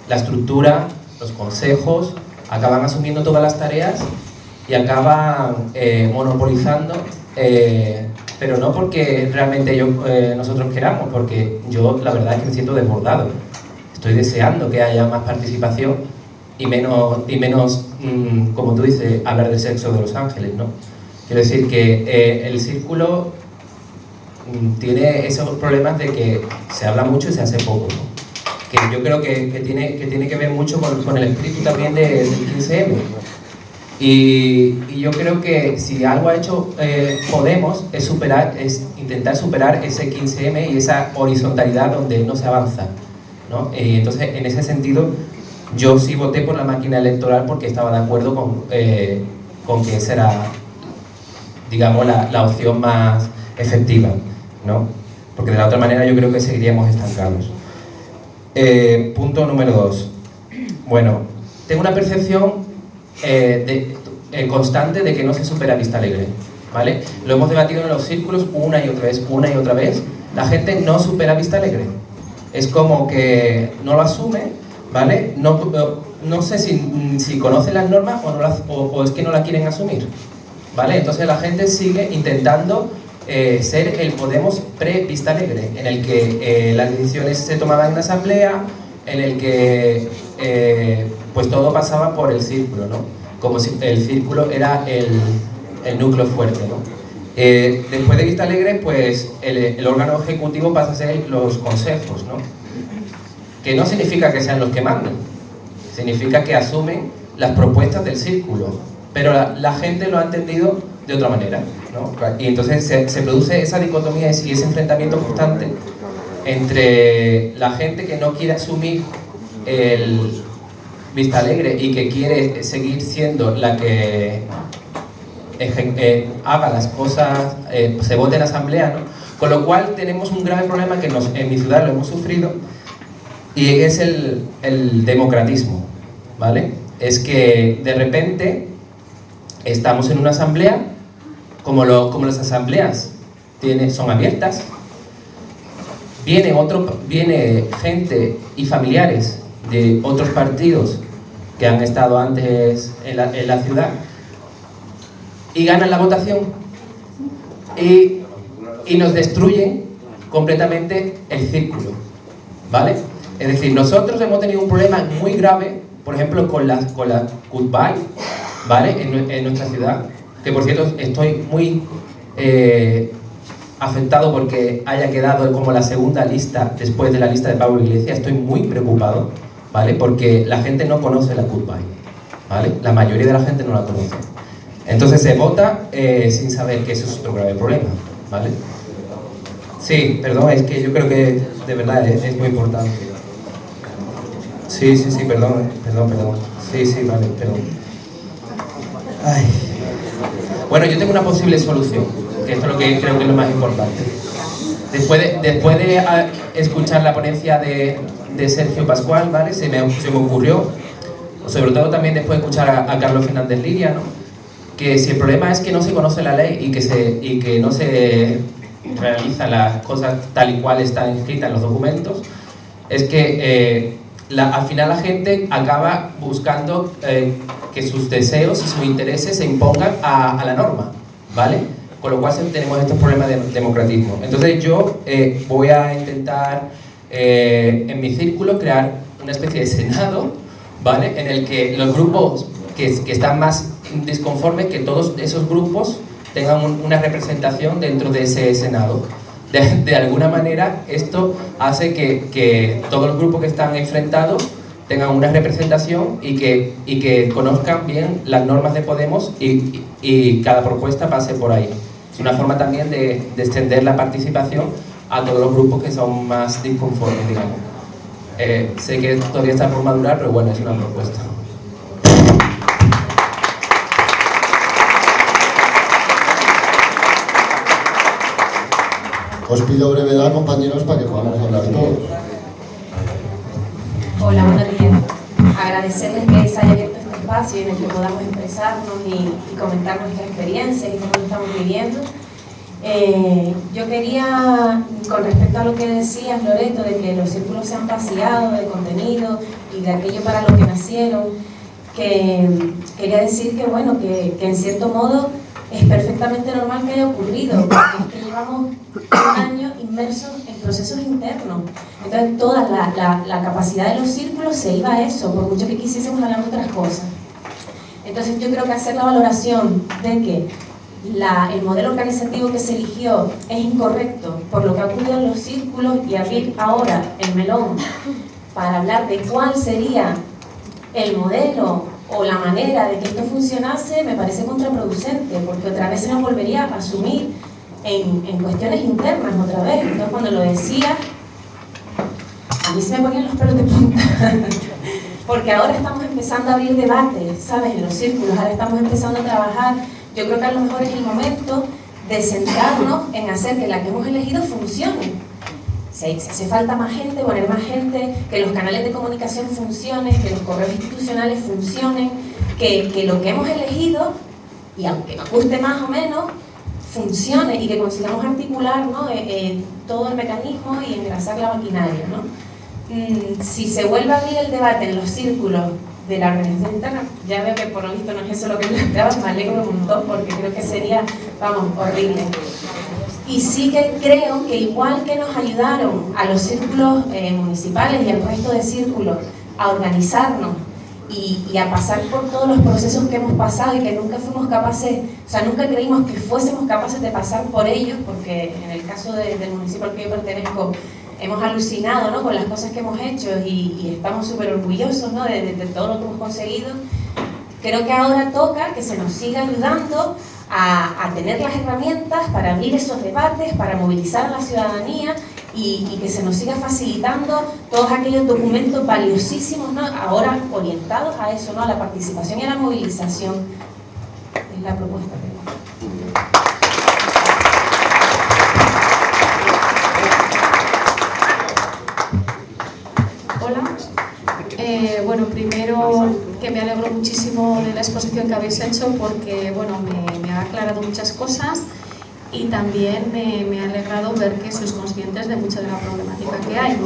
Speaker 8: la estructura, los consejos, acaban asumiendo todas las tareas y acaban monopolizando, pero no porque realmente nosotros queramos, porque yo la verdad es que me siento desbordado. Estoy deseando que haya más participación y menos como tú dices, hablar del sexo de los ángeles, ¿no? Quiero decir que el círculo tiene esos problemas de que se habla mucho y se hace poco, ¿no? Que yo creo que tiene que ver mucho con el espíritu también del 15M. Y yo creo que si algo ha hecho Podemos es intentar superar ese 15M y esa horizontalidad donde no se avanza, ¿no? Entonces, en ese sentido, yo sí voté por la máquina electoral porque estaba de acuerdo con que esa era, digamos, la opción más efectiva, ¿no? Porque de la otra manera yo creo que seguiríamos estancados. Punto número 2. Bueno, tengo una percepción constante de que no se supera Vista Alegre, ¿vale? Lo hemos debatido en los círculos una y otra vez. La gente no supera Vista Alegre. Es como que no lo asume, ¿vale? No sé si conocen las normas o es que no la quieren asumir, ¿vale? Entonces la gente sigue intentando ser el Podemos pre-Vista Alegre, en el que las decisiones se tomaban en la asamblea, en el que pues todo pasaba por el círculo, ¿no? Como si el círculo era el núcleo fuerte, ¿no? Después de Vista Alegre, pues el órgano ejecutivo pasa a ser los consejos, ¿no? Que no significa que sean los que mandan, significa que asumen las propuestas del círculo, pero la gente lo ha entendido de otra manera, ¿no? Y entonces se produce esa dicotomía y ese enfrentamiento constante entre la gente que no quiere asumir el Vista Alegre y que quiere seguir siendo la que haga las cosas, se vote en asamblea, ¿no? Con lo cual tenemos un grave problema que en mi ciudad lo hemos sufrido, y es el democratismo, ¿vale? Es que de repente estamos en una asamblea, como las asambleas son abiertas, viene gente y familiares de otros partidos que han estado antes en la ciudad y ganan la votación y nos destruyen completamente el círculo, ¿vale? Es decir, nosotros hemos tenido un problema muy grave, por ejemplo, con la Goodbye, ¿vale? En nuestra ciudad, que por cierto estoy muy afectado porque haya quedado como la segunda lista después de la lista de Pablo Iglesias. Estoy muy preocupado, ¿vale? Porque la gente no conoce la Goodbye, ¿vale? La mayoría de la gente no la conoce. Entonces se vota sin saber que eso es otro grave problema, ¿vale? Sí, perdón, es que yo creo que de verdad es muy importante. Sí, perdón. Sí, vale, perdón. Ay. Bueno, yo tengo una posible solución, que esto es lo que creo que es lo más importante. Después de escuchar la ponencia de Sergio Pascual, ¿vale? Se me ocurrió, sobre todo también después de escuchar a Carlos Fernández Liria, ¿no? Que si el problema es que no se conoce la ley y que no se realizan las cosas tal y cual están escritas en los documentos, es que al final la gente acaba buscando que sus deseos y sus intereses se impongan a la norma, ¿vale? Con lo cual tenemos estos problemas de democratismo. Entonces yo voy a intentar en mi círculo crear una especie de senado, ¿vale? En el que los grupos que están más disconformes, que todos esos grupos tengan una representación dentro de ese senado. De alguna manera esto hace que todos los grupos que están enfrentados tengan una representación y que conozcan bien las normas de Podemos y cada propuesta pase por ahí. Es una forma también de extender la participación a todos los grupos que son más disconformes, digamos. Sé que todavía está por madurar, pero bueno, es una propuesta.
Speaker 9: Os pido brevedad, compañeros, para que podamos hablar todos.
Speaker 10: Hola, buenos días. Agradecerles que se haya abierto este espacio en el que podamos expresarnos y comentar nuestras experiencias y cómo lo estamos viviendo. Yo quería, con respecto a lo que decías, Loreto, de que los círculos se han vaciado de contenido y de aquello para lo que nacieron, que quería decir que, bueno, que en cierto modo es perfectamente normal que haya ocurrido, porque es que llevamos un año inmersos en procesos internos. Entonces toda la capacidad de los círculos se iba a eso, por mucho que quisiésemos hablar de otras cosas. Entonces yo creo que hacer la valoración de que el modelo organizativo que se eligió es incorrecto por lo que ha ocurrido en los círculos y abrir ahora el melón para hablar de cuál sería el modelo o la manera de que esto funcionase, me parece contraproducente, porque otra vez se nos volvería a asumir en cuestiones internas otra vez. Entonces cuando lo decía, a mí se me ponían los pelos de punta, porque ahora estamos empezando a abrir debates, ¿sabes? En los círculos, ahora estamos empezando a trabajar. Yo creo que a lo mejor es el momento de centrarnos en hacer que la que hemos elegido funcione. Si hace falta más gente, poner más gente, que los canales de comunicación funcionen, que los correos institucionales funcionen, que lo que hemos elegido, y aunque nos guste más o menos, funcione y que consigamos articular, ¿no? Todo el mecanismo y engrasar la maquinaria, ¿no? Si se vuelve a abrir el debate en los círculos de la organización interna, ya veo que por lo visto no es eso lo que planteaba, me alegro un montón porque creo que sería, vamos, horrible. Y sí que creo que igual que nos ayudaron a los círculos municipales y al resto de círculos a organizarnos y a pasar por todos los procesos que hemos pasado y que nunca fuimos capaces, o sea, nunca creímos que fuésemos capaces de pasar por ellos, porque en el caso del municipio al que yo pertenezco hemos alucinado, ¿no? Con las cosas que hemos hecho y estamos súper orgullosos, ¿no? de todo lo que hemos conseguido. Creo que ahora toca que se nos siga ayudando a tener las herramientas para abrir esos debates, para movilizar a la ciudadanía y que se nos siga facilitando todos aquellos documentos valiosísimos, ¿no? Ahora orientados a eso, ¿no? A la participación y a la movilización. Es la propuesta que tengo.
Speaker 11: Bueno, primero que me alegro muchísimo de la exposición que habéis hecho porque bueno, me ha aclarado muchas cosas y también me ha alegrado ver que sois conscientes de mucha de la problemática que hay.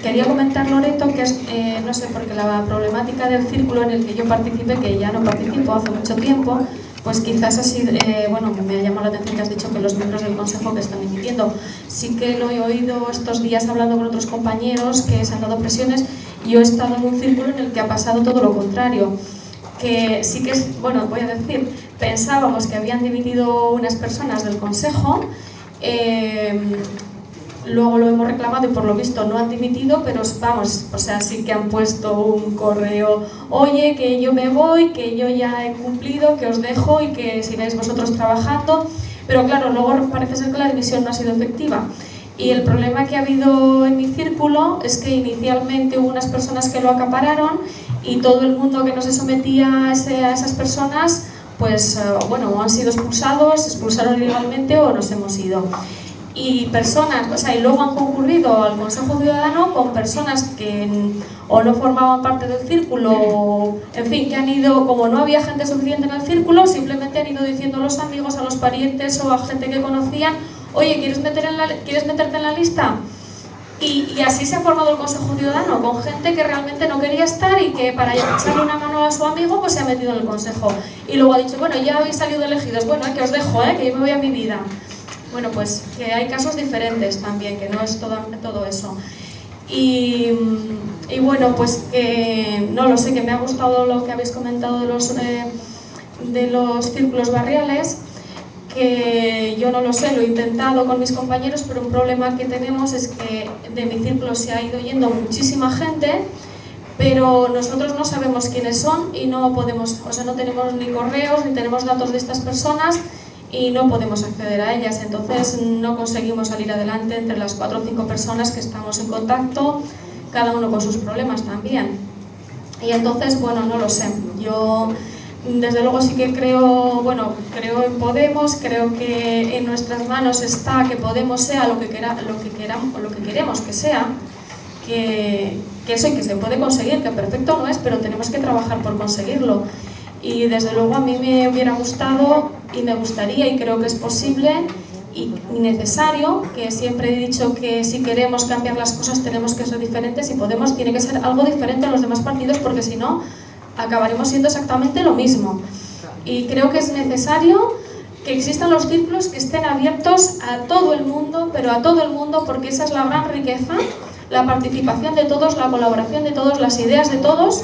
Speaker 11: Quería comentar, Loreto, que es, no sé, porque la problemática del círculo en el que yo participé, que ya no participo hace mucho tiempo, pues quizás así, bueno, me ha llamado la atención que has dicho que los miembros del Consejo que están emitiendo. Sí que lo he oído estos días hablando con otros compañeros que se han dado presiones y yo he estado en un círculo en el que ha pasado todo lo contrario. Que sí que es, bueno, voy a decir, pensábamos que habían dimitido unas personas del Consejo, luego lo hemos reclamado y por lo visto no han dimitido, pero vamos, o sea, sí que han puesto un correo, oye, que yo me voy, que yo ya he cumplido, que os dejo y que sigáis vosotros trabajando, pero claro, luego parece ser que la dimisión no ha sido efectiva. Y el problema que ha habido en mi círculo es que inicialmente hubo unas personas que lo acapararon y todo el mundo que no se sometía a esas personas, pues bueno, o han sido expulsados, se expulsaron ilegalmente o nos hemos ido. y personas, o sea, y luego han concurrido al Consejo Ciudadano con personas que o no formaban parte del círculo, o, en fin, que han ido, como no había gente suficiente en el círculo, simplemente han ido diciendo a los amigos, a los parientes o a gente que conocían, oye, ¿quieres meterte en la lista? Y así se ha formado el Consejo Ciudadano, con gente que realmente no quería estar y que para echarle una mano a su amigo pues se ha metido en el Consejo. Y luego ha dicho, bueno, ya habéis salido elegidos, bueno, que os dejo, que yo me voy a mi vida. Bueno, pues que hay casos diferentes también, que no es todo eso. Y bueno, pues no lo sé, que me ha gustado lo que habéis comentado de los círculos barriales, que yo no lo sé, lo he intentado con mis compañeros, pero un problema que tenemos es que de mi círculo se ha ido yendo muchísima gente, pero nosotros no sabemos quiénes son y no podemos, o sea, no tenemos ni correos, ni tenemos datos de estas personas y no podemos acceder a ellas, entonces no conseguimos salir adelante entre las 4 o 5 personas que estamos en contacto, cada uno con sus problemas también. Y entonces, bueno, no lo sé, yo desde luego sí que creo en Podemos, creo que en nuestras manos está que Podemos sea lo que queremos que sea, que eso y que se puede conseguir, que perfecto no es, pero tenemos que trabajar por conseguirlo. Y desde luego a mí me hubiera gustado y me gustaría y creo que es posible y necesario, que siempre he dicho que si queremos cambiar las cosas tenemos que ser diferentes y Podemos tiene que ser algo diferente a los demás partidos porque si no acabaremos siendo exactamente lo mismo. Y creo que es necesario que existan los círculos que estén abiertos a todo el mundo, pero a todo el mundo, porque esa es la gran riqueza, la participación de todos, la colaboración de todos, las ideas de todos.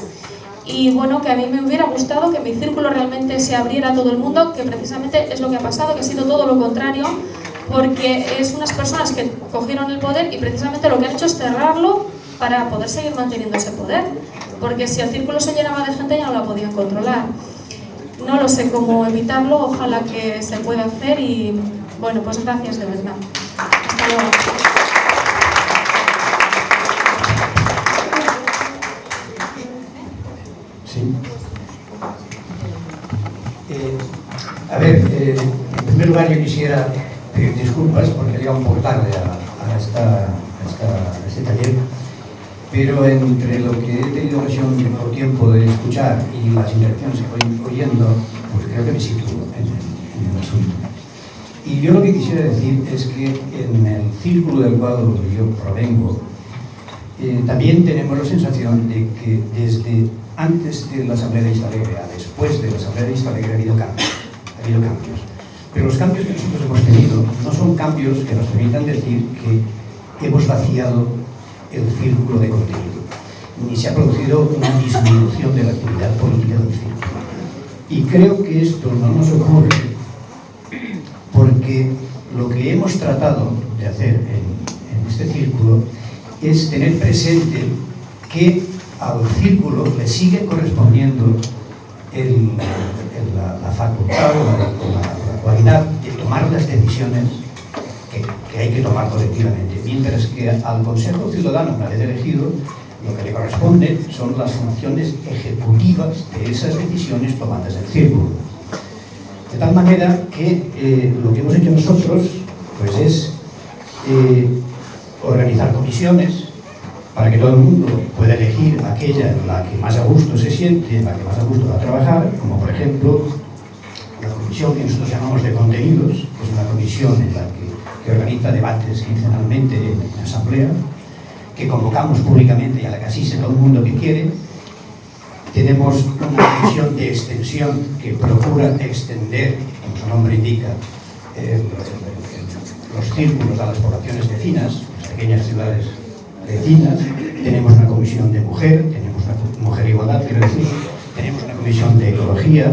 Speaker 11: Y bueno, que a mí me hubiera gustado que mi círculo realmente se abriera a todo el mundo, que precisamente es lo que ha pasado, que ha sido todo lo contrario, porque es unas personas que cogieron el poder y precisamente lo que han hecho es cerrarlo para poder seguir manteniendo ese poder, porque si el círculo se llenaba de gente ya no la podían controlar. No lo sé cómo evitarlo, ojalá que se pueda hacer y bueno, pues gracias de verdad. Hasta luego.
Speaker 12: Sí. A ver, en primer lugar yo quisiera pedir disculpas porque he llegado un poco tarde a este taller, pero entre lo que he tenido ocasión por tiempo de escuchar y las interacciones que voy oyendo, pues creo que me sitúo en el asunto. Y yo lo que quisiera decir es que en el círculo del cual yo provengo, también tenemos la sensación de que desde antes de la Asamblea de Vistalegre a después de la Asamblea de Vistalegre ha habido cambios. Pero los cambios que nosotros hemos tenido no son cambios que nos permitan decir que hemos vaciado el círculo de contenido, ni se ha producido una disminución de la actividad política del círculo. Y creo que esto no nos ocurre porque lo que hemos tratado de hacer en este círculo es tener presente que al círculo le sigue correspondiendo la facultad o la cualidad de tomar las decisiones que hay que tomar colectivamente, mientras que al Consejo Ciudadano, una vez elegido, lo que le corresponde son las funciones ejecutivas de esas decisiones tomadas en el círculo. De tal manera que lo que hemos hecho nosotros pues es organizar comisiones para que todo el mundo pueda elegir aquella en la que más a gusto se siente, en la que más a gusto va a trabajar, como por ejemplo la comisión que nosotros llamamos de contenidos, que es una comisión en la que organiza debates quincenalmente en asamblea, que convocamos públicamente y a la que asiste todo el mundo que quiere. Tenemos una comisión de extensión que procura extender, como su nombre indica, los círculos a las poblaciones vecinas, las pequeñas ciudades vecinas. Tenemos una comisión de mujer, tenemos una mujer igualdad, quiero decir, tenemos una comisión de ecología,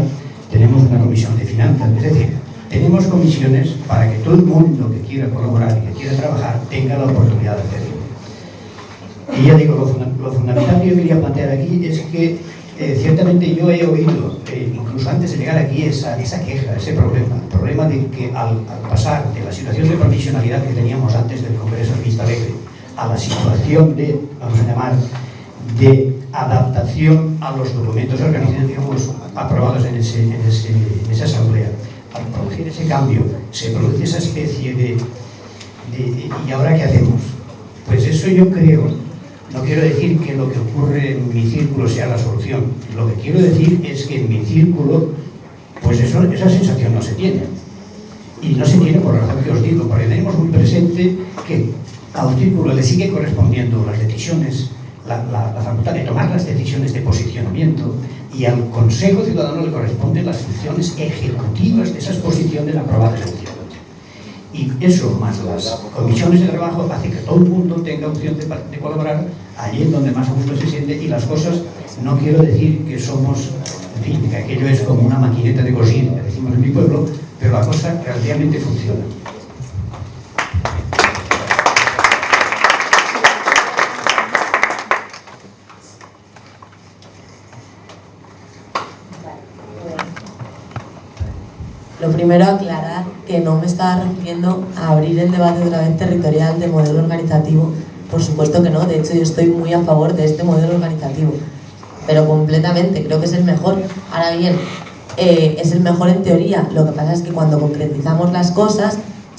Speaker 12: tenemos una comisión de finanzas, es decir, tenemos comisiones para que todo el mundo que quiera colaborar y que quiera trabajar tenga la oportunidad de hacerlo. Y ya digo, lo fundamental que yo quería plantear aquí es que ciertamente yo he oído, incluso antes de llegar aquí, esa queja, ese problema, el problema de que al pasar de la situación de provisionalidad que teníamos antes del Congreso de Vistalegre a la situación de, vamos a llamar, de adaptación a los documentos organizativos aprobados en esa asamblea, al producir ese cambio, se produce esa especie ¿y ahora qué hacemos? Pues eso yo creo, no quiero decir que lo que ocurre en mi círculo sea la solución, lo que quiero decir es que en mi círculo, pues esa sensación no se tiene. Y no se tiene por la razón que os digo, porque tenemos muy presente que al círculo le sigue correspondiendo las decisiones, la facultad de tomar las decisiones de posicionamiento, y al Consejo Ciudadano le corresponden las funciones ejecutivas de esas posiciones aprobadas en el círculo. Y eso, más las comisiones de trabajo, hace que todo el mundo tenga opción de colaborar allí en donde más a gusto se siente, y las cosas, no quiero decir que somos, en fin, que aquello es como una maquineta de coser, que decimos en mi pueblo, pero la cosa realmente funciona.
Speaker 2: Lo primero, aclarar que no me estaba refiriendo a abrir el debate otra vez territorial de modelo organizativo. Por supuesto que no, de hecho yo estoy muy a favor de este modelo organizativo, pero completamente, creo que es el mejor. Ahora bien, es el mejor en teoría, lo que pasa es que cuando concretizamos las cosas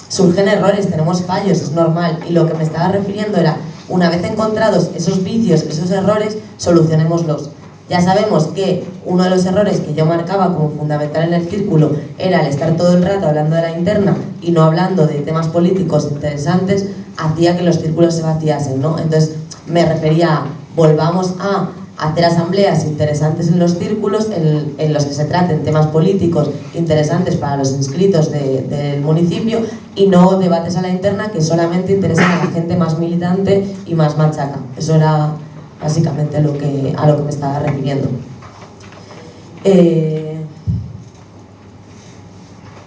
Speaker 2: surgen errores, tenemos fallos, es normal, y lo que me estaba refiriendo era, una vez encontrados esos vicios, esos errores, solucionémoslos. Ya sabemos que uno de los errores que yo marcaba como fundamental en el círculo era el estar todo el rato hablando de la interna y no hablando de temas políticos interesantes, hacía que los círculos se vaciasen, ¿no? Entonces me refería a, volvamos a hacer asambleas interesantes en los círculos en los que se traten temas políticos interesantes para los inscritos del municipio, y no debates a la interna que solamente interesan a la gente más militante y más machaca. Eso era básicamente a lo que me estaba refiriendo.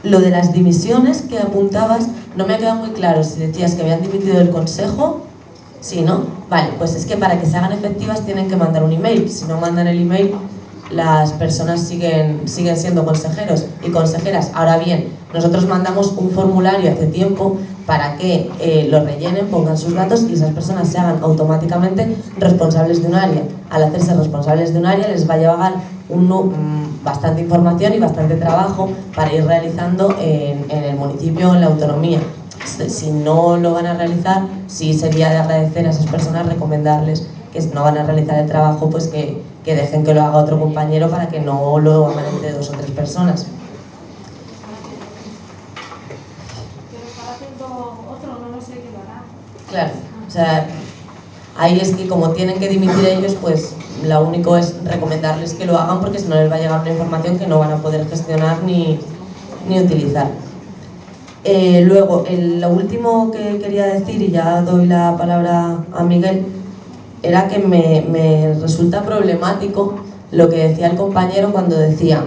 Speaker 2: Lo de las dimisiones que apuntabas no me ha quedado muy claro si decías que habían dimitido del consejo. Sí, ¿no? Vale, pues es que para que se hagan efectivas tienen que mandar un email. Si no mandan el email, las personas siguen siendo consejeros y consejeras. Ahora bien, nosotros mandamos un formulario hace tiempo para que lo rellenen, pongan sus datos y esas personas se hagan automáticamente responsables de un área. Al hacerse responsables de un área les va a llevar bastante información y bastante trabajo para ir realizando en el municipio, en la autonomía. Si no lo van a realizar, sí sería de agradecer a esas personas, recomendarles que si no van a realizar el trabajo, pues que dejen que lo haga otro compañero para que no lo hagan entre 2 o 3 personas. Claro, o sea, ahí es que como tienen que dimitir ellos, pues lo único es recomendarles que lo hagan, porque si no les va a llegar una información que no van a poder gestionar ni utilizar. Luego, lo último que quería decir, y ya doy la palabra a Miguel, era que me resulta problemático lo que decía el compañero cuando decía: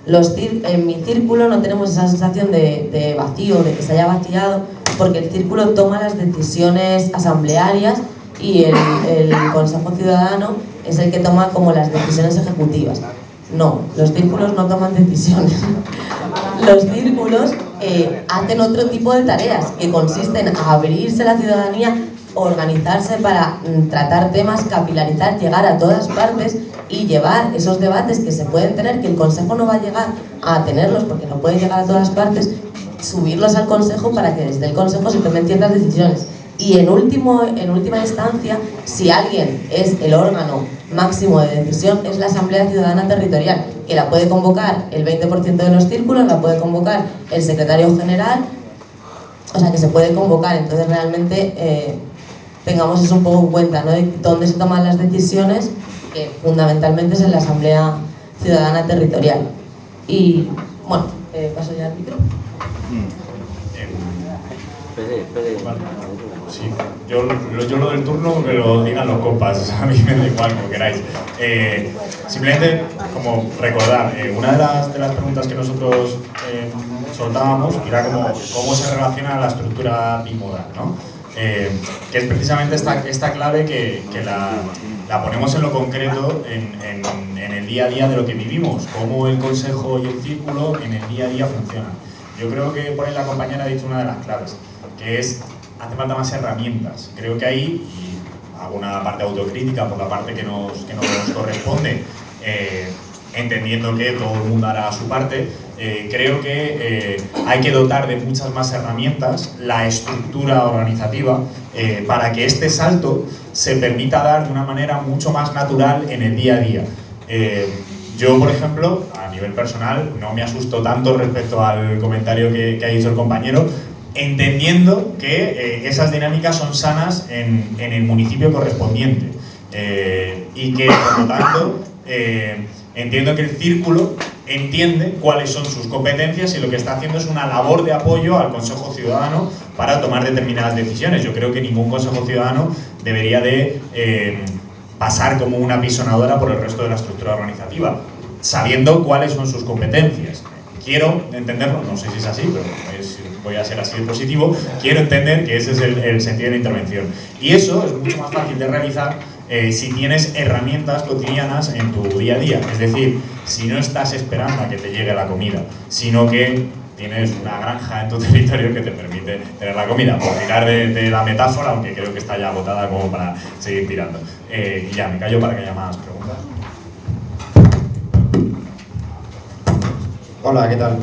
Speaker 2: en mi círculo no tenemos esa sensación de vacío, de que se haya vaciado, porque el círculo toma las decisiones asamblearias y el Consejo Ciudadano es el que toma como las decisiones ejecutivas. No, los círculos no toman decisiones. Los círculos hacen otro tipo de tareas que consisten en abrirse a la ciudadanía, organizarse para tratar temas, capilarizar, llegar a todas partes y llevar esos debates que se pueden tener, que el Consejo no va a llegar a tenerlos porque no puede llegar a todas partes, subirlos al Consejo para que desde el Consejo se tomen ciertas decisiones. Y en última instancia, si alguien es el órgano máximo de decisión, es la Asamblea Ciudadana Territorial, que la puede convocar el 20% de los círculos, la puede convocar el secretario general, o sea que se puede convocar. Entonces realmente tengamos eso un poco en cuenta, ¿no? De dónde se toman las decisiones, que fundamentalmente es en la Asamblea Ciudadana Territorial. Y bueno, paso ya al micro.
Speaker 1: Vale. Sí, yo lo del turno que lo digan los compas, a mí me da igual, como queráis. Simplemente como recordar, una de las preguntas que nosotros soltábamos era cómo se relaciona la estructura bimodal, ¿no? Que es precisamente esta clave que la ponemos en lo concreto en el día a día de lo que vivimos, cómo el consejo y el círculo en el día a día funcionan. Yo creo que por ahí la compañera ha dicho una de las claves, que es: hace falta más herramientas. Creo que ahí, y hago una parte autocrítica por la parte que nos corresponde, entendiendo que todo el mundo hará su parte, creo que hay que dotar de muchas más herramientas la estructura organizativa para que este salto se permita dar de una manera mucho más natural en el día a día. Yo, por ejemplo, a nivel personal, no me asusto tanto respecto al comentario que ha dicho el compañero, entendiendo que esas dinámicas son sanas en el municipio correspondiente y que, por lo tanto, entiendo que el círculo entiende cuáles son sus competencias y lo que está haciendo es una labor de apoyo al Consejo Ciudadano para tomar determinadas decisiones. Yo creo que ningún Consejo Ciudadano debería de pasar como una pisonadora por el resto de la estructura organizativa, sabiendo cuáles son sus competencias. Quiero entenderlo, no sé si es así, pero voy a ser así de positivo, quiero entender que ese es el sentido de la intervención. Y eso es mucho más fácil de realizar si tienes herramientas cotidianas en tu día a día. Es decir, si no estás esperando a que te llegue la comida, sino que tienes una granja en tu territorio que te permite tener la comida. Por tirar de la metáfora, aunque creo que está ya agotada como para seguir tirando. Y ya, me callo para que haya más preguntas.
Speaker 13: Hola, ¿qué tal?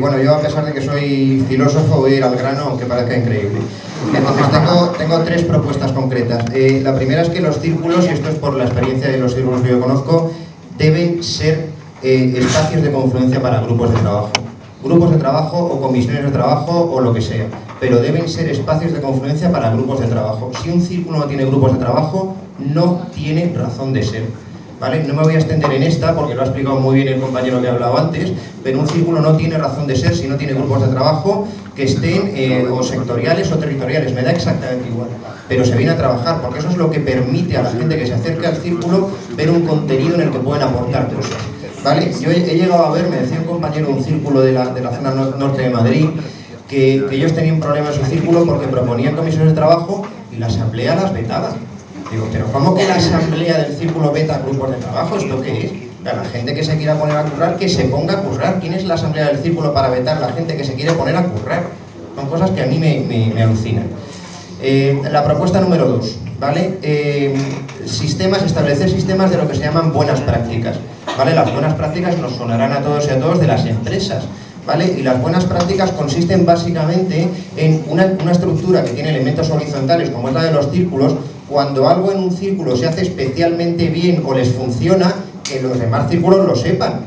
Speaker 13: Bueno, yo a pesar de que soy filósofo voy a ir al grano, aunque parezca increíble. Entonces tengo tres propuestas concretas. La primera es que los círculos, y esto es por la experiencia de los círculos que yo conozco, deben ser espacios de confluencia para grupos de trabajo. Grupos de trabajo o comisiones de trabajo o lo que sea, pero deben ser espacios de confluencia para grupos de trabajo. Si un círculo no tiene grupos de trabajo, no tiene razón de ser. ¿Vale? No me voy a extender en esta porque lo ha explicado muy bien el compañero que ha hablado antes, pero un círculo no tiene razón de ser si no tiene grupos de trabajo que estén o sectoriales o territoriales, me da exactamente igual, pero se viene a trabajar porque eso es lo que permite a la gente que se acerque al círculo ver un contenido en el que pueden aportar cosas. ¿Vale? Yo he llegado a ver, me decía un compañero, un círculo de la zona norte de Madrid, que ellos tenían problemas en su círculo porque proponían comisiones de trabajo y la asamblea las vetaba. Digo, pero ¿cómo que la asamblea del círculo veta grupos de trabajo? ¿Esto qué es? La gente que se quiera poner a currar, que se ponga a currar. ¿Quién es la asamblea del círculo para vetar la gente que se quiere poner a currar? Son cosas que a mí me alucinan. La propuesta número 2, ¿vale? Establecer sistemas de lo que se llaman buenas prácticas, ¿vale? Las buenas prácticas nos sonarán a todos y a todos de las empresas, ¿vale? Y las buenas prácticas consisten básicamente en una estructura que tiene elementos horizontales, como es la de los círculos. Cuando algo en un círculo se hace especialmente bien o les funciona, que los demás círculos lo sepan.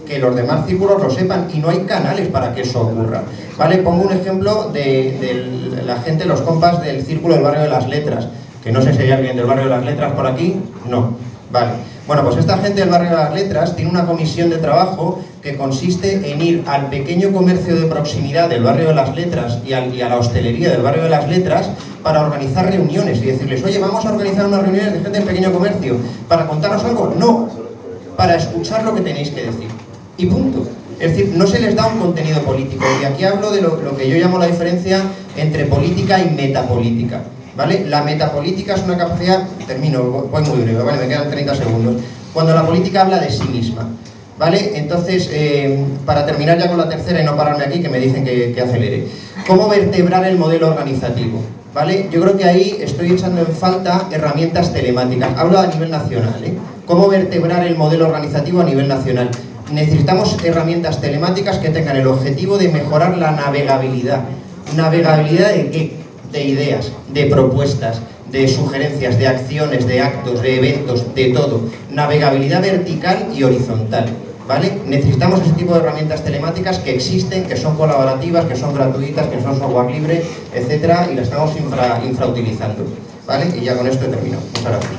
Speaker 13: Que los demás círculos lo sepan y no hay canales para que eso ocurra. ¿Vale? Pongo un ejemplo de la gente, los compas del círculo del barrio de las letras, que no sé si hay alguien del barrio de las letras por aquí. No. Vale. Bueno, pues esta gente del barrio de las letras tiene una comisión de trabajo que consiste en ir al pequeño comercio de proximidad del barrio de las letras y a la hostelería del barrio de las letras para organizar reuniones y decirles, oye, vamos a organizar unas reuniones de gente del pequeño comercio para contaros algo. No, para escuchar lo que tenéis que decir. Y punto. Es decir, no se les da un contenido político. Y aquí hablo de lo que yo llamo la diferencia entre política y metapolítica. ¿Vale? La metapolítica es una capacidad, termino, voy muy breve, ¿vale? Me quedan 30 segundos. Cuando la política habla de sí misma, ¿vale? Entonces, para terminar ya con la tercera y no pararme aquí, que me dicen que acelere. ¿Cómo vertebrar el modelo organizativo? ¿Vale? Yo creo que ahí estoy echando en falta herramientas telemáticas. Hablo a nivel nacional, ¿eh? ¿Cómo vertebrar el modelo organizativo a nivel nacional? Necesitamos herramientas telemáticas que tengan el objetivo de mejorar la navegabilidad. ¿Navegabilidad de qué? De ideas, de propuestas, de sugerencias, de acciones, de actos, de eventos, de todo. Navegabilidad vertical y horizontal, ¿vale? Necesitamos ese tipo de herramientas telemáticas que existen, que son colaborativas, que son gratuitas, que son software libre, etcétera, y las estamos infrautilizando, ¿vale? Y ya con esto he terminado. Muchas gracias.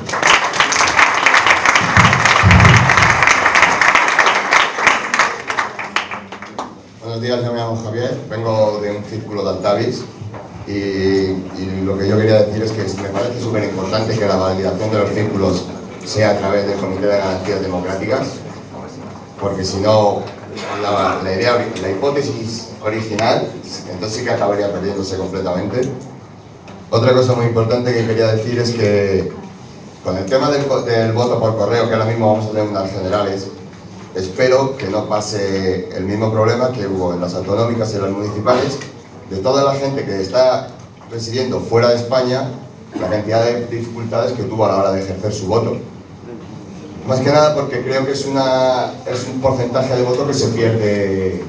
Speaker 7: Buenos días, yo me llamo Javier, vengo de un círculo de Altavis. Y lo que yo quería decir es que me parece súper importante que la validación de los círculos sea a través del Comité de Garantías Democráticas, porque si no, la hipótesis original, entonces sí que acabaría perdiéndose completamente. Otra cosa muy importante que quería decir es que con el tema del voto por correo, que ahora mismo vamos a tener unas generales, espero que no pase el mismo problema que hubo en las autonómicas y en las municipales, de toda la gente que está residiendo fuera de España, la cantidad de dificultades que tuvo a la hora de ejercer su voto. Más que nada porque creo que es un porcentaje de voto que se pierde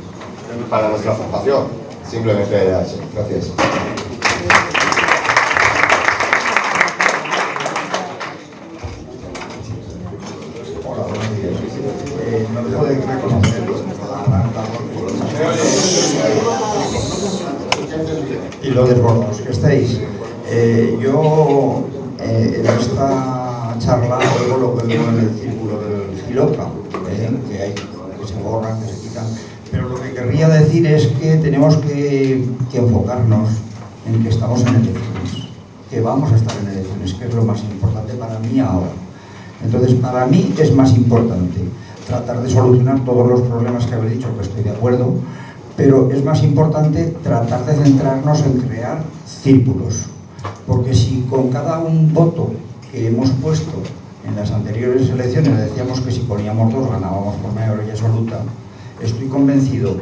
Speaker 7: para nuestra formación. Simplemente era eso. Gracias.
Speaker 14: Hola, buenos días. No dejo de reconocerlo y lo desbordos que estáis. Yo en esta charla oigo lo que veo en el círculo del Giloca, que hay que se borran, que se quitan, pero lo que querría decir es que tenemos que enfocarnos en que estamos en elecciones, que vamos a estar en elecciones, que es lo más importante para mí ahora. Entonces, para mí es más importante tratar de solucionar todos los problemas que habéis dicho, que estoy de acuerdo, pero es más importante tratar de centrarnos en crear círculos, porque si con cada un voto que hemos puesto en las anteriores elecciones decíamos que si poníamos 2 ganábamos por mayoría absoluta, estoy convencido,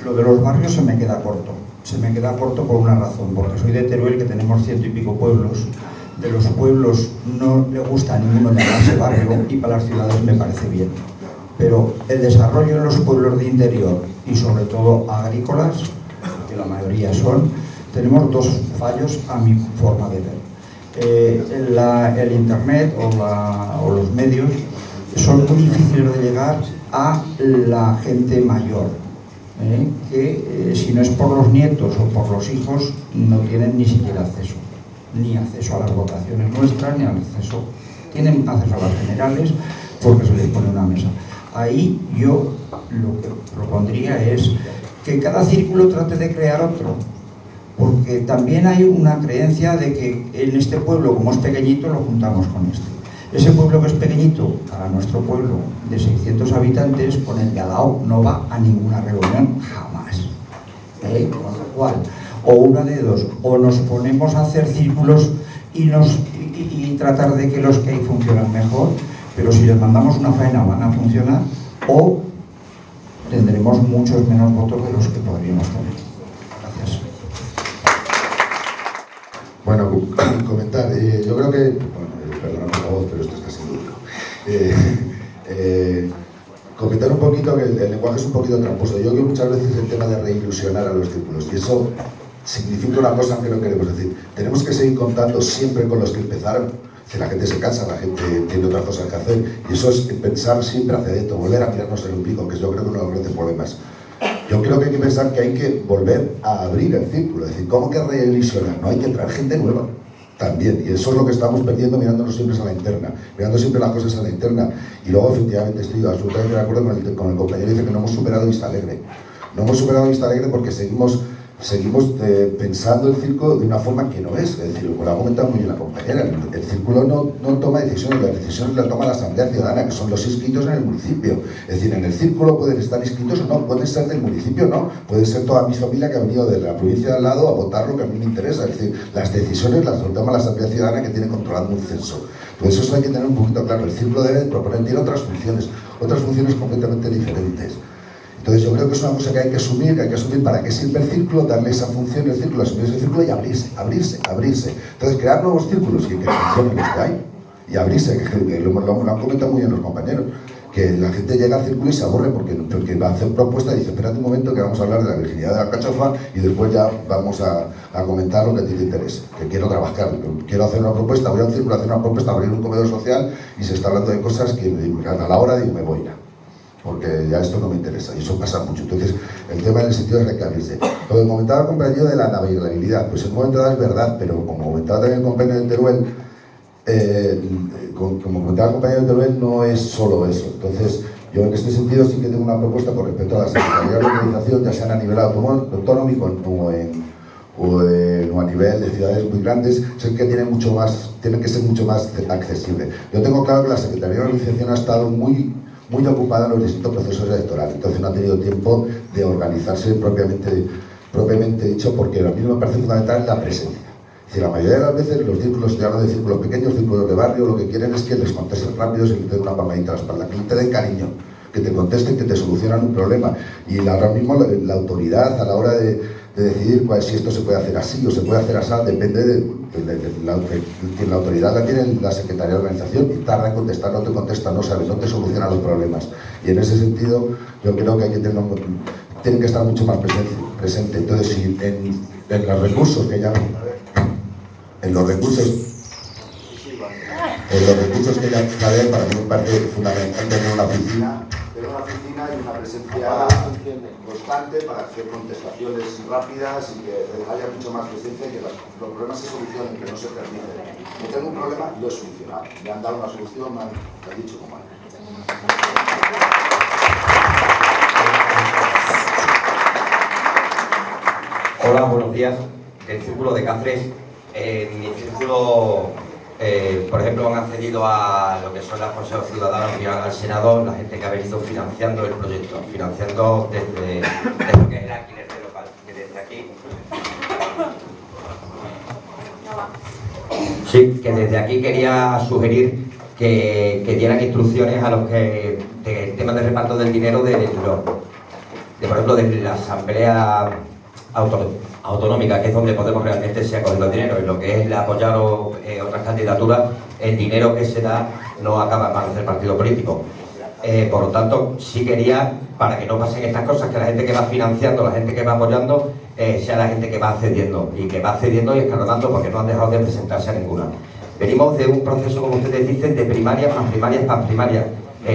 Speaker 14: lo de los barrios se me queda corto por una razón, porque soy de Teruel, que tenemos 100 y pico pueblos. De los pueblos no le gusta a ninguno llamarse barrio, y para las ciudades me parece bien, pero el desarrollo en los pueblos de interior y sobre todo agrícolas, que la mayoría son, tenemos 2 fallos a mi forma de ver. El internet o los medios son muy difíciles de llegar a la gente mayor, que si no es por los nietos o por los hijos no tienen ni siquiera acceso, ni acceso a las votaciones nuestras, ni acceso, tienen acceso a las generales porque se les pone una mesa. Ahí yo lo que propondría es que cada círculo trate de crear otro, porque también hay una creencia de que en este pueblo, como es pequeñito, lo juntamos con este. Ese pueblo que es pequeñito, para nuestro pueblo de 600 habitantes, con el de al lado no va a ninguna reunión jamás. Con lo cual, o una de dos, o nos ponemos a hacer círculos y tratar de que los que hay funcionan mejor, pero si les mandamos una faena van a funcionar, o tendremos muchos menos votos de los que podríamos tener. Gracias.
Speaker 9: Bueno, comentar, yo creo que, perdóname la voz, pero esto es casi duro. Comentar un poquito que el lenguaje es un poquito tramposo. Yo creo que muchas veces el tema de reilusionar a los círculos, y eso significa una cosa que no queremos decir. Tenemos que seguir contando siempre con los que empezaron. Si la gente se cansa, la gente tiene otras cosas que hacer, y eso es pensar siempre hacia adentro, volver a mirarnos el ombligo, que yo creo que uno de los grandes problemas. Yo creo que hay que pensar que hay que volver a abrir el círculo, es decir, ¿cómo que reilusionar? No hay que traer gente nueva también, y eso es lo que estamos perdiendo mirándonos siempre a la interna, mirando siempre las cosas a la interna. Y luego, efectivamente, estoy absolutamente de acuerdo con el compañero que dice que no hemos superado Vista Alegre. No hemos superado Vista Alegre porque seguimos pensando el círculo de una forma que no es. Es decir, lo ha comentado muy bien la compañera, el círculo no toma decisiones, las decisiones las toma la Asamblea Ciudadana, que son los inscritos en el municipio. Es decir, en el círculo pueden estar inscritos o no, pueden ser del municipio o no, pueden ser toda mi familia que ha venido de la provincia de al lado a votar lo que a mí me interesa. Es decir, las decisiones las toma la Asamblea Ciudadana, que tiene controlando un censo. Entonces eso hay que tener un poquito claro. El círculo debe proponer, tiene otras funciones completamente diferentes. Entonces yo creo que es una cosa que hay que asumir para qué sirve el círculo, darle esa función al círculo, asumir ese círculo y abrirse. Entonces crear nuevos círculos y que funcionen los que hay, y abrirse, que lo han comentado muy bien los compañeros, que la gente llega al círculo y se aburre porque va a hacer propuestas y dice, espérate un momento que vamos a hablar de la virginidad de la alcachofa y después ya vamos a comentar lo que a ti te interese, que quiero trabajar, quiero hacer una propuesta, voy al círculo a hacer una propuesta, abrir un comedor social y se está hablando de cosas que a la hora digo, me voy ya, porque ya esto no me interesa, y eso pasa mucho. Entonces, el tema en el sentido de recabarse. Lo que comentaba el compañero de la navegabilidad, pues en un momento dado es verdad, pero como comentaba también el compañero de Teruel, como comentaba el compañero de Teruel, no es solo eso. Entonces, yo en este sentido sí que tengo una propuesta con respecto a la Secretaría de Organización, ya sean a nivel autonómico o a nivel de ciudades muy grandes, sé que tienen que ser mucho más accesible. Yo tengo claro que la Secretaría de Organización ha estado muy ocupada en los distintos procesos electorales, entonces no ha tenido tiempo de organizarse propiamente dicho, porque a mí me parece fundamental la presencia. Es decir, la mayoría de las veces los círculos, te hablo de círculos pequeños, círculos de barrio, lo que quieren es que les contesten rápido y que te den una palmadita a la espalda, que te den cariño, que te contesten, que te solucionan un problema. Y ahora mismo la autoridad a la hora de de decidir si esto se puede hacer así o se puede hacer así, depende de la autoridad la tiene la Secretaría de Organización y tarda en contestar, no te contesta, no sabe, no te soluciona los problemas. Y en ese sentido yo creo que hay que tienen que estar mucho más presente. Entonces, si en los recursos que ya... En los recursos que ya saben, para mí me parece fundamental tener una oficina y una presencia constante para hacer contestaciones rápidas y que haya mucho más presencia y que los problemas se solucionen, que no se terminen. Yo tengo un problema, lo he solucionado. Me han dado una solución, me han dicho cómo es.
Speaker 15: Hola, buenos días. Del Círculo de Cáceres. En mi círculo, por ejemplo, han accedido a lo que son los consejos ciudadanos y al Senado, la gente que ha venido financiando el proyecto, financiando desde lo que es el alquiler del local, que desde aquí... Sí, que desde aquí quería sugerir que dieran instrucciones a los que, del tema de reparto del dinero por ejemplo, de la Asamblea Autonómica, que es donde podemos realmente coger el dinero, en lo que es apoyar otras candidaturas, el dinero que se da no acaba en manos del partido político. Por lo tanto, sí quería, para que no pasen estas cosas, que la gente que va financiando, la gente que va apoyando, sea la gente que va accediendo, y escalonando, porque no han dejado de presentarse a ninguna. Venimos de un proceso, como ustedes dicen, de primarias más primarias más primarias.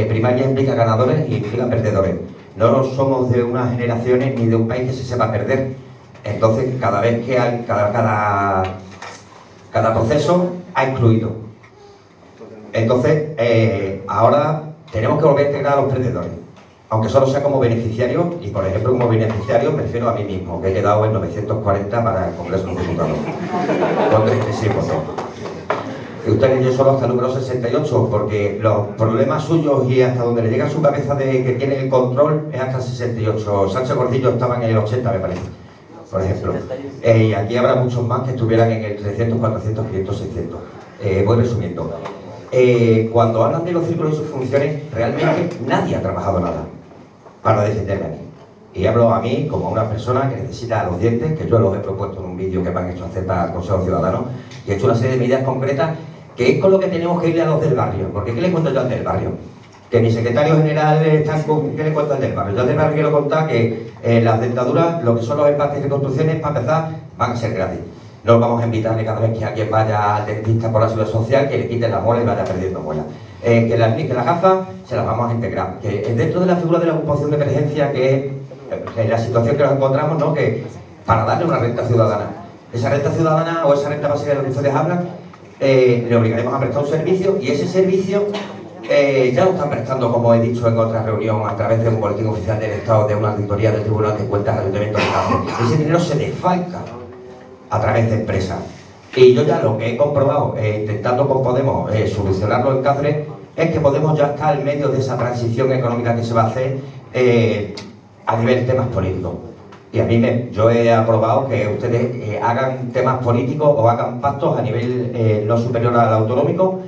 Speaker 15: Primaria implica ganadores y implica perdedores. No somos de unas generaciones ni de un país que se sepa perder. Entonces, cada vez que cada proceso ha excluido. Entonces, ahora tenemos que volver a integrar a los perdedores, aunque solo sea como beneficiario, y por ejemplo como beneficiario me refiero a mí mismo, que he quedado en 940 para el Congreso de los Diputados, con 36 votos. Y ustedes y yo solo hasta el número 68, porque los problemas suyos y hasta donde le llega a su cabeza de que tiene el control es hasta el 68. Sánchez Gordillo estaba en el 80, me parece, por ejemplo. Y aquí habrá muchos más que estuvieran en el 300, 400, 500, 600. Voy resumiendo. Cuando hablan de los círculos y sus funciones, realmente nadie ha trabajado nada para defenderme a mí. Y hablo a mí como a una persona que necesita los dientes, que yo los he propuesto en un vídeo que me han hecho hacer para el Consejo Ciudadano, y he hecho una serie de medidas concretas, que es con lo que tenemos que irle a los del barrio. Porque ¿qué le cuento yo al del barrio? Que mi secretario general está con... ¿Qué le cuento al del barrio? Yo al del barrio quiero contar que las dentaduras, lo que son los empaques de construcciones, para empezar, van a ser gratis. No vamos a invitarle cada vez que alguien vaya al dentista por la seguridad social, que le quiten la muela y vaya perdiendo muela. Que las gafas se las vamos a integrar. Que dentro de la figura de la ocupación de emergencia, que es la situación que nos encontramos, ¿no? Que para darle una renta ciudadana. Esa renta ciudadana o esa renta básica de la que ustedes hablan, le obligaremos a prestar un servicio, y ese servicio ya lo están prestando, como he dicho en otra reunión, a través de un boletín oficial del Estado, de una auditoría del Tribunal de Cuentas del Ayuntamiento de Cáceres. Ese dinero se desfalca a través de empresas. Y yo ya lo que he comprobado, intentando con Podemos solucionarlo en Cáceres, es que Podemos ya está en medio de esa transición económica que se va a hacer a nivel de temas políticos. Y a mí yo he aprobado que ustedes hagan temas políticos o hagan pactos a nivel no superior al autonómico,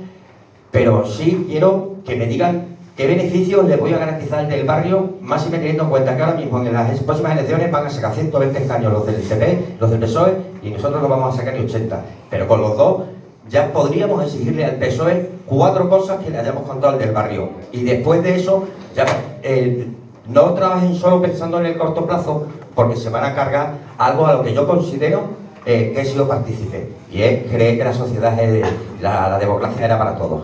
Speaker 15: pero sí quiero que me digan qué beneficios les voy a garantizar del barrio, más y teniendo en cuenta que ahora mismo en las próximas elecciones van a sacar 120 escaños los del PP, los del PSOE, y nosotros no vamos a sacar ni 80. Pero con los dos ya podríamos exigirle al PSOE 4 cosas que le hayamos contado al del barrio. Y después de eso, ya no trabajen solo pensando en el corto plazo, porque se van a cargar algo a lo que yo considero que he sido partícipe, y es creer que la sociedad, la democracia era para todos.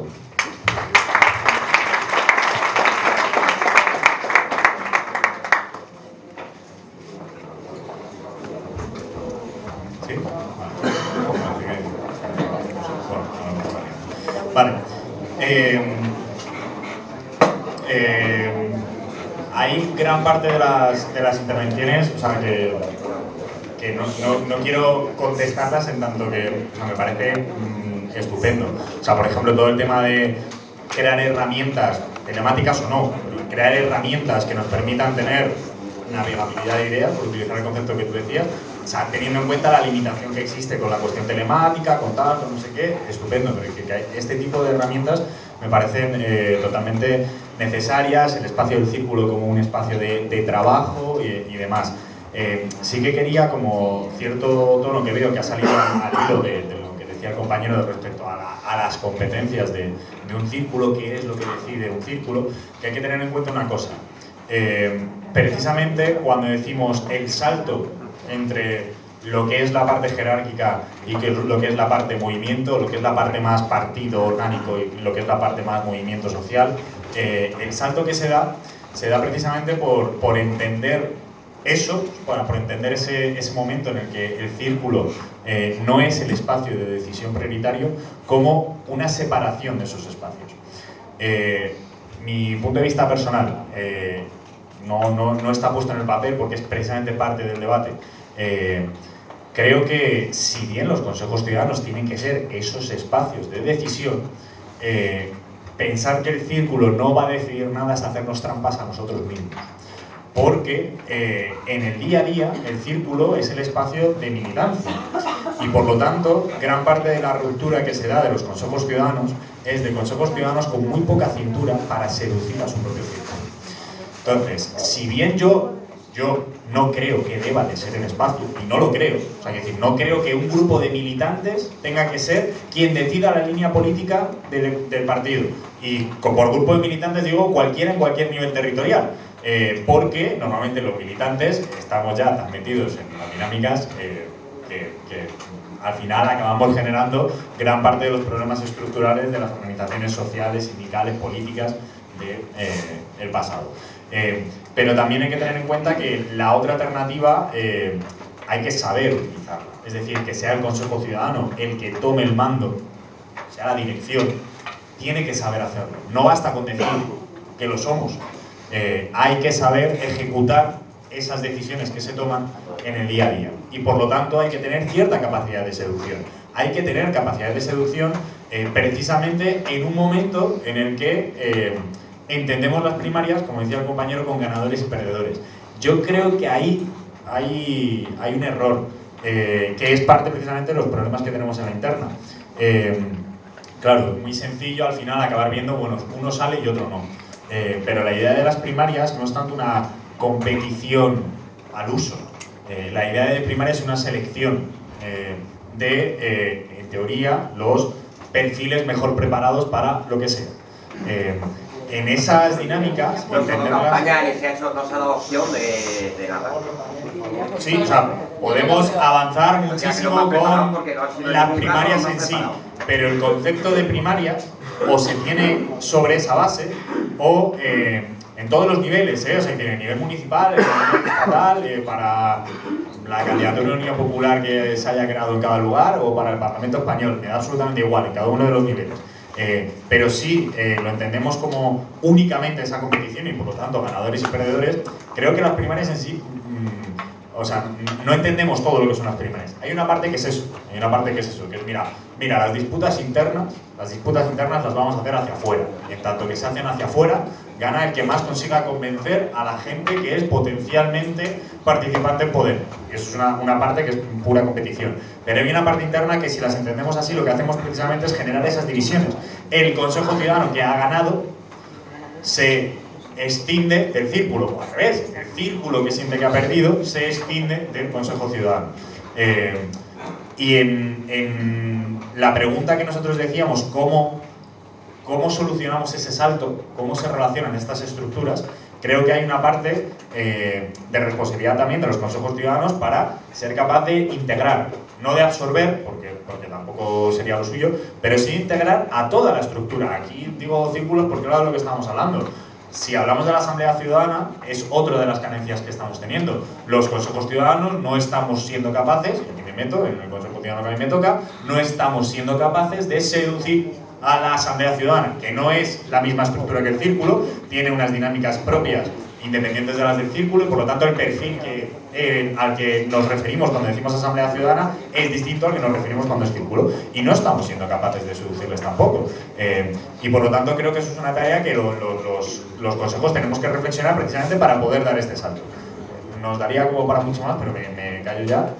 Speaker 1: ¿Sí? Vale. Hay gran parte de las intervenciones, o sea, que no quiero contestarlas en tanto que, o sea, me parece estupendo. O sea, por ejemplo, todo el tema de crear herramientas, telemáticas o no, crear herramientas que nos permitan tener navegabilidad de ideas, por utilizar el concepto que tú decías, o sea, teniendo en cuenta la limitación que existe con la cuestión telemática, con tal, con no sé qué, estupendo, pero que este tipo de herramientas me parecen totalmente necesarias, el espacio del círculo como un espacio de trabajo y demás. Sí que quería, como cierto tono que veo que ha salido al hilo de lo que decía el compañero respecto a las competencias de un círculo, qué es lo que decide un círculo, que hay que tener en cuenta una cosa. Precisamente cuando decimos el salto entre lo que es la parte jerárquica y lo que es la parte movimiento, lo que es la parte más partido orgánico y lo que es la parte más movimiento social, el salto que se da precisamente por entender eso, por entender ese momento en el que el círculo no es el espacio de decisión prioritario, como una separación de esos espacios. Mi punto de vista personal no está puesto en el papel porque es precisamente parte del debate. Creo que si bien los consejos ciudadanos tienen que ser esos espacios de decisión, pensar que el círculo no va a decidir nada es hacernos trampas a nosotros mismos. Porque en el día a día el círculo es el espacio de militancia y por lo tanto gran parte de la ruptura que se da de los consejos ciudadanos es de consejos ciudadanos con muy poca cintura para seducir a su propio círculo. Entonces, si bien yo no creo que deba de ser el espacio, y no lo creo, o sea, es decir, no creo que un grupo de militantes tenga que ser quien decida la línea política del partido. Y por grupo de militantes digo cualquiera en cualquier nivel territorial, porque normalmente los militantes estamos ya tan metidos en las dinámicas que al final acabamos generando gran parte de los problemas estructurales de las organizaciones sociales, sindicales, políticas del pasado. Pero también hay que tener en cuenta que la otra alternativa hay que saber utilizarla. Es decir, que sea el Consejo Ciudadano el que tome el mando, sea la dirección, tiene que saber hacerlo. No basta con decir que lo somos. Hay que saber ejecutar esas decisiones que se toman en el día a día. Y por lo tanto hay que tener cierta capacidad de seducción. Hay que tener capacidad de seducción precisamente en un momento en el que entendemos las primarias, como decía el compañero, con ganadores y perdedores. Yo creo que ahí hay un error, que es parte precisamente de los problemas que tenemos en la interna. Claro, es muy sencillo al final acabar viendo, bueno, uno sale y otro no. Pero la idea de las primarias no es tanto una competición al uso. La idea de primarias es una selección en teoría, los perfiles mejor preparados para lo que sea. En esas dinámicas...
Speaker 15: Pero en campaña no se ha dado opción de nada.
Speaker 1: Sí, o sea, podemos avanzar muchísimo con las primarias en sí, pero el concepto de primarias o se tiene sobre esa base o en todos los niveles, o sea, que a nivel municipal, a nivel estatal, para la candidatura de Unión Popular que se haya creado en cada lugar o para el Parlamento Español, me da absolutamente igual en cada uno de los niveles. Pero sí lo entendemos como únicamente esa competición y por lo tanto ganadores y perdedores. Creo que las primarias en sí, o sea, no entendemos todo lo que son las primarias. Hay una parte que es eso, que es mira, las disputas internas las vamos a hacer hacia afuera. Y en tanto que se hacen hacia afuera, gana el que más consiga convencer a la gente que es potencialmente participante en poder. Y eso es una parte que es pura competición. Pero hay una parte interna que si las entendemos así, lo que hacemos precisamente es generar esas divisiones. El Consejo Ciudadano que ha ganado se escinde del círculo, o al revés, el círculo que siente que ha perdido se escinde del Consejo Ciudadano. Y en la pregunta que nosotros decíamos, ¿cómo solucionamos ese salto? ¿Cómo se relacionan estas estructuras? Creo que hay una parte de responsabilidad también de los consejos ciudadanos para ser capaz de integrar, no de absorber, porque tampoco sería lo suyo, pero sí integrar a toda la estructura. Aquí digo círculos porque es de lo que estamos hablando. Si hablamos de la Asamblea Ciudadana, es otra de las carencias que estamos teniendo. Los consejos ciudadanos no estamos siendo capaces, y aquí me meto, en el Consejo Ciudadano que a mí me toca, no estamos siendo capaces de seducir a la Asamblea Ciudadana, que no es la misma estructura que el círculo, tiene unas dinámicas propias independientes de las del círculo y por lo tanto el perfil al que nos referimos cuando decimos Asamblea Ciudadana es distinto al que nos referimos cuando es círculo y no estamos siendo capaces de seducirles tampoco. Y por lo tanto creo que eso es una tarea que los consejos tenemos que reflexionar precisamente para poder dar este salto. Nos daría como para mucho más, pero me callo ya.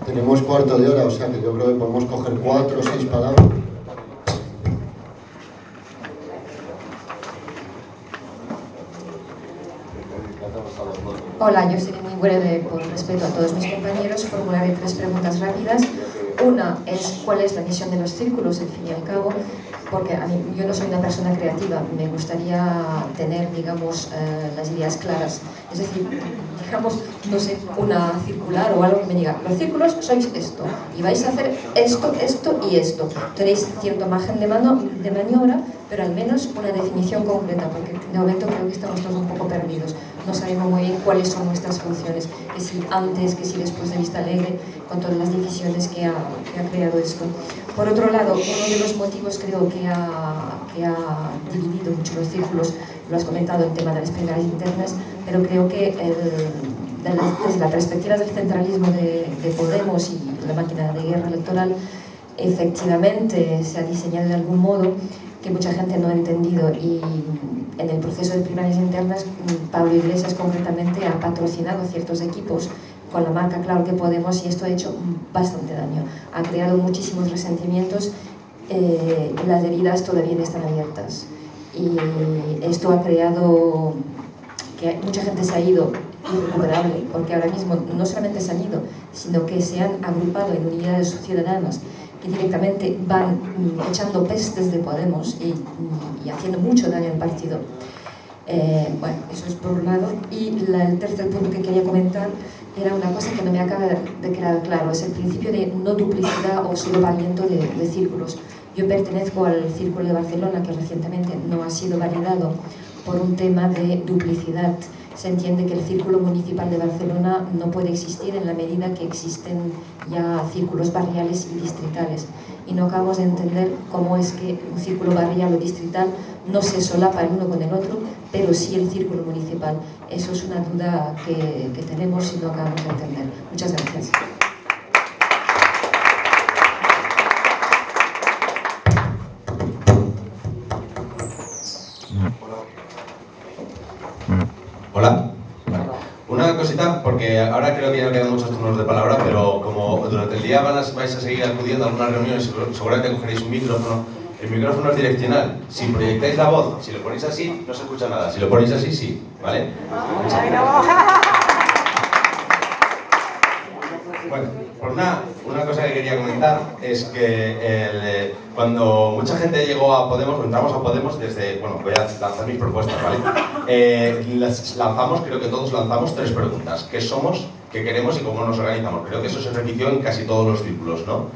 Speaker 9: Tenemos cuarto de hora, o sea que yo creo que podemos coger 4 o 6 palabras.
Speaker 16: Hola, yo seré muy breve por respeto a todos mis compañeros. Formularé 3 preguntas rápidas. Una es cuál es la misión de los círculos, al fin y al cabo, porque yo no soy una persona creativa, me gustaría tener, digamos, las ideas claras. Es decir, digamos, no sé, una circular o algo que me diga, los círculos sois esto, y vais a hacer esto, esto y esto. Tenéis cierto margen de maniobra, pero al menos una definición concreta, porque de momento creo que estamos todos un poco perdidos. No sabemos muy bien cuáles son nuestras funciones, que si antes, que si después de Vista Alegre, con todas las decisiones que ha creado esto. Por otro lado, uno de los motivos creo que ha dividido mucho los círculos, lo has comentado, el tema de las peleas internas, pero creo que desde la perspectiva del centralismo de Podemos y la máquina de guerra electoral, efectivamente se ha diseñado de algún modo que mucha gente no ha entendido, y en el proceso de primarias internas Pablo Iglesias concretamente ha patrocinado ciertos equipos con la marca Claro que Podemos, y esto ha hecho bastante daño, ha creado muchísimos resentimientos, las heridas todavía están abiertas, y esto ha creado que mucha gente se ha ido irrecuperable, porque ahora mismo no solamente se han ido, sino que se han agrupado en unidades ciudadanas que directamente van echando pestes de Podemos y haciendo mucho daño al partido. Bueno, eso es por un lado. Y el tercer punto que quería comentar era una cosa que no me acaba de quedar claro, es el principio de no duplicidad o solapamiento de círculos. Yo pertenezco al Círculo de Barcelona, que recientemente no ha sido validado por un tema de duplicidad. Se entiende que el Círculo Municipal de Barcelona no puede existir en la medida que existen ya círculos barriales y distritales. Y no acabamos de entender cómo es que un círculo barrial o distrital no se solapa el uno con el otro, pero sí el círculo municipal. Eso es una duda que tenemos y no acabamos de entender. Muchas gracias.
Speaker 17: Hola. Una cosita, porque ahora creo que ya no quedan muchos turnos de palabra, pero como durante el día vais a seguir acudiendo a algunas reuniones, seguramente cogeréis un micrófono. El micrófono es direccional. Si proyectáis la voz, si lo ponéis así, no se escucha nada. Si lo ponéis así, sí. ¿Vale? Bueno, por una cosa que quería comentar es que cuando mucha gente llegó a Podemos, o entramos a Podemos desde... Bueno, voy a lanzar mis propuestas, ¿vale? Lanzamos, creo que todos lanzamos 3 preguntas. ¿Qué somos? ¿Qué queremos? ¿Y cómo nos organizamos? Creo que eso se repitió en casi todos los círculos, ¿no?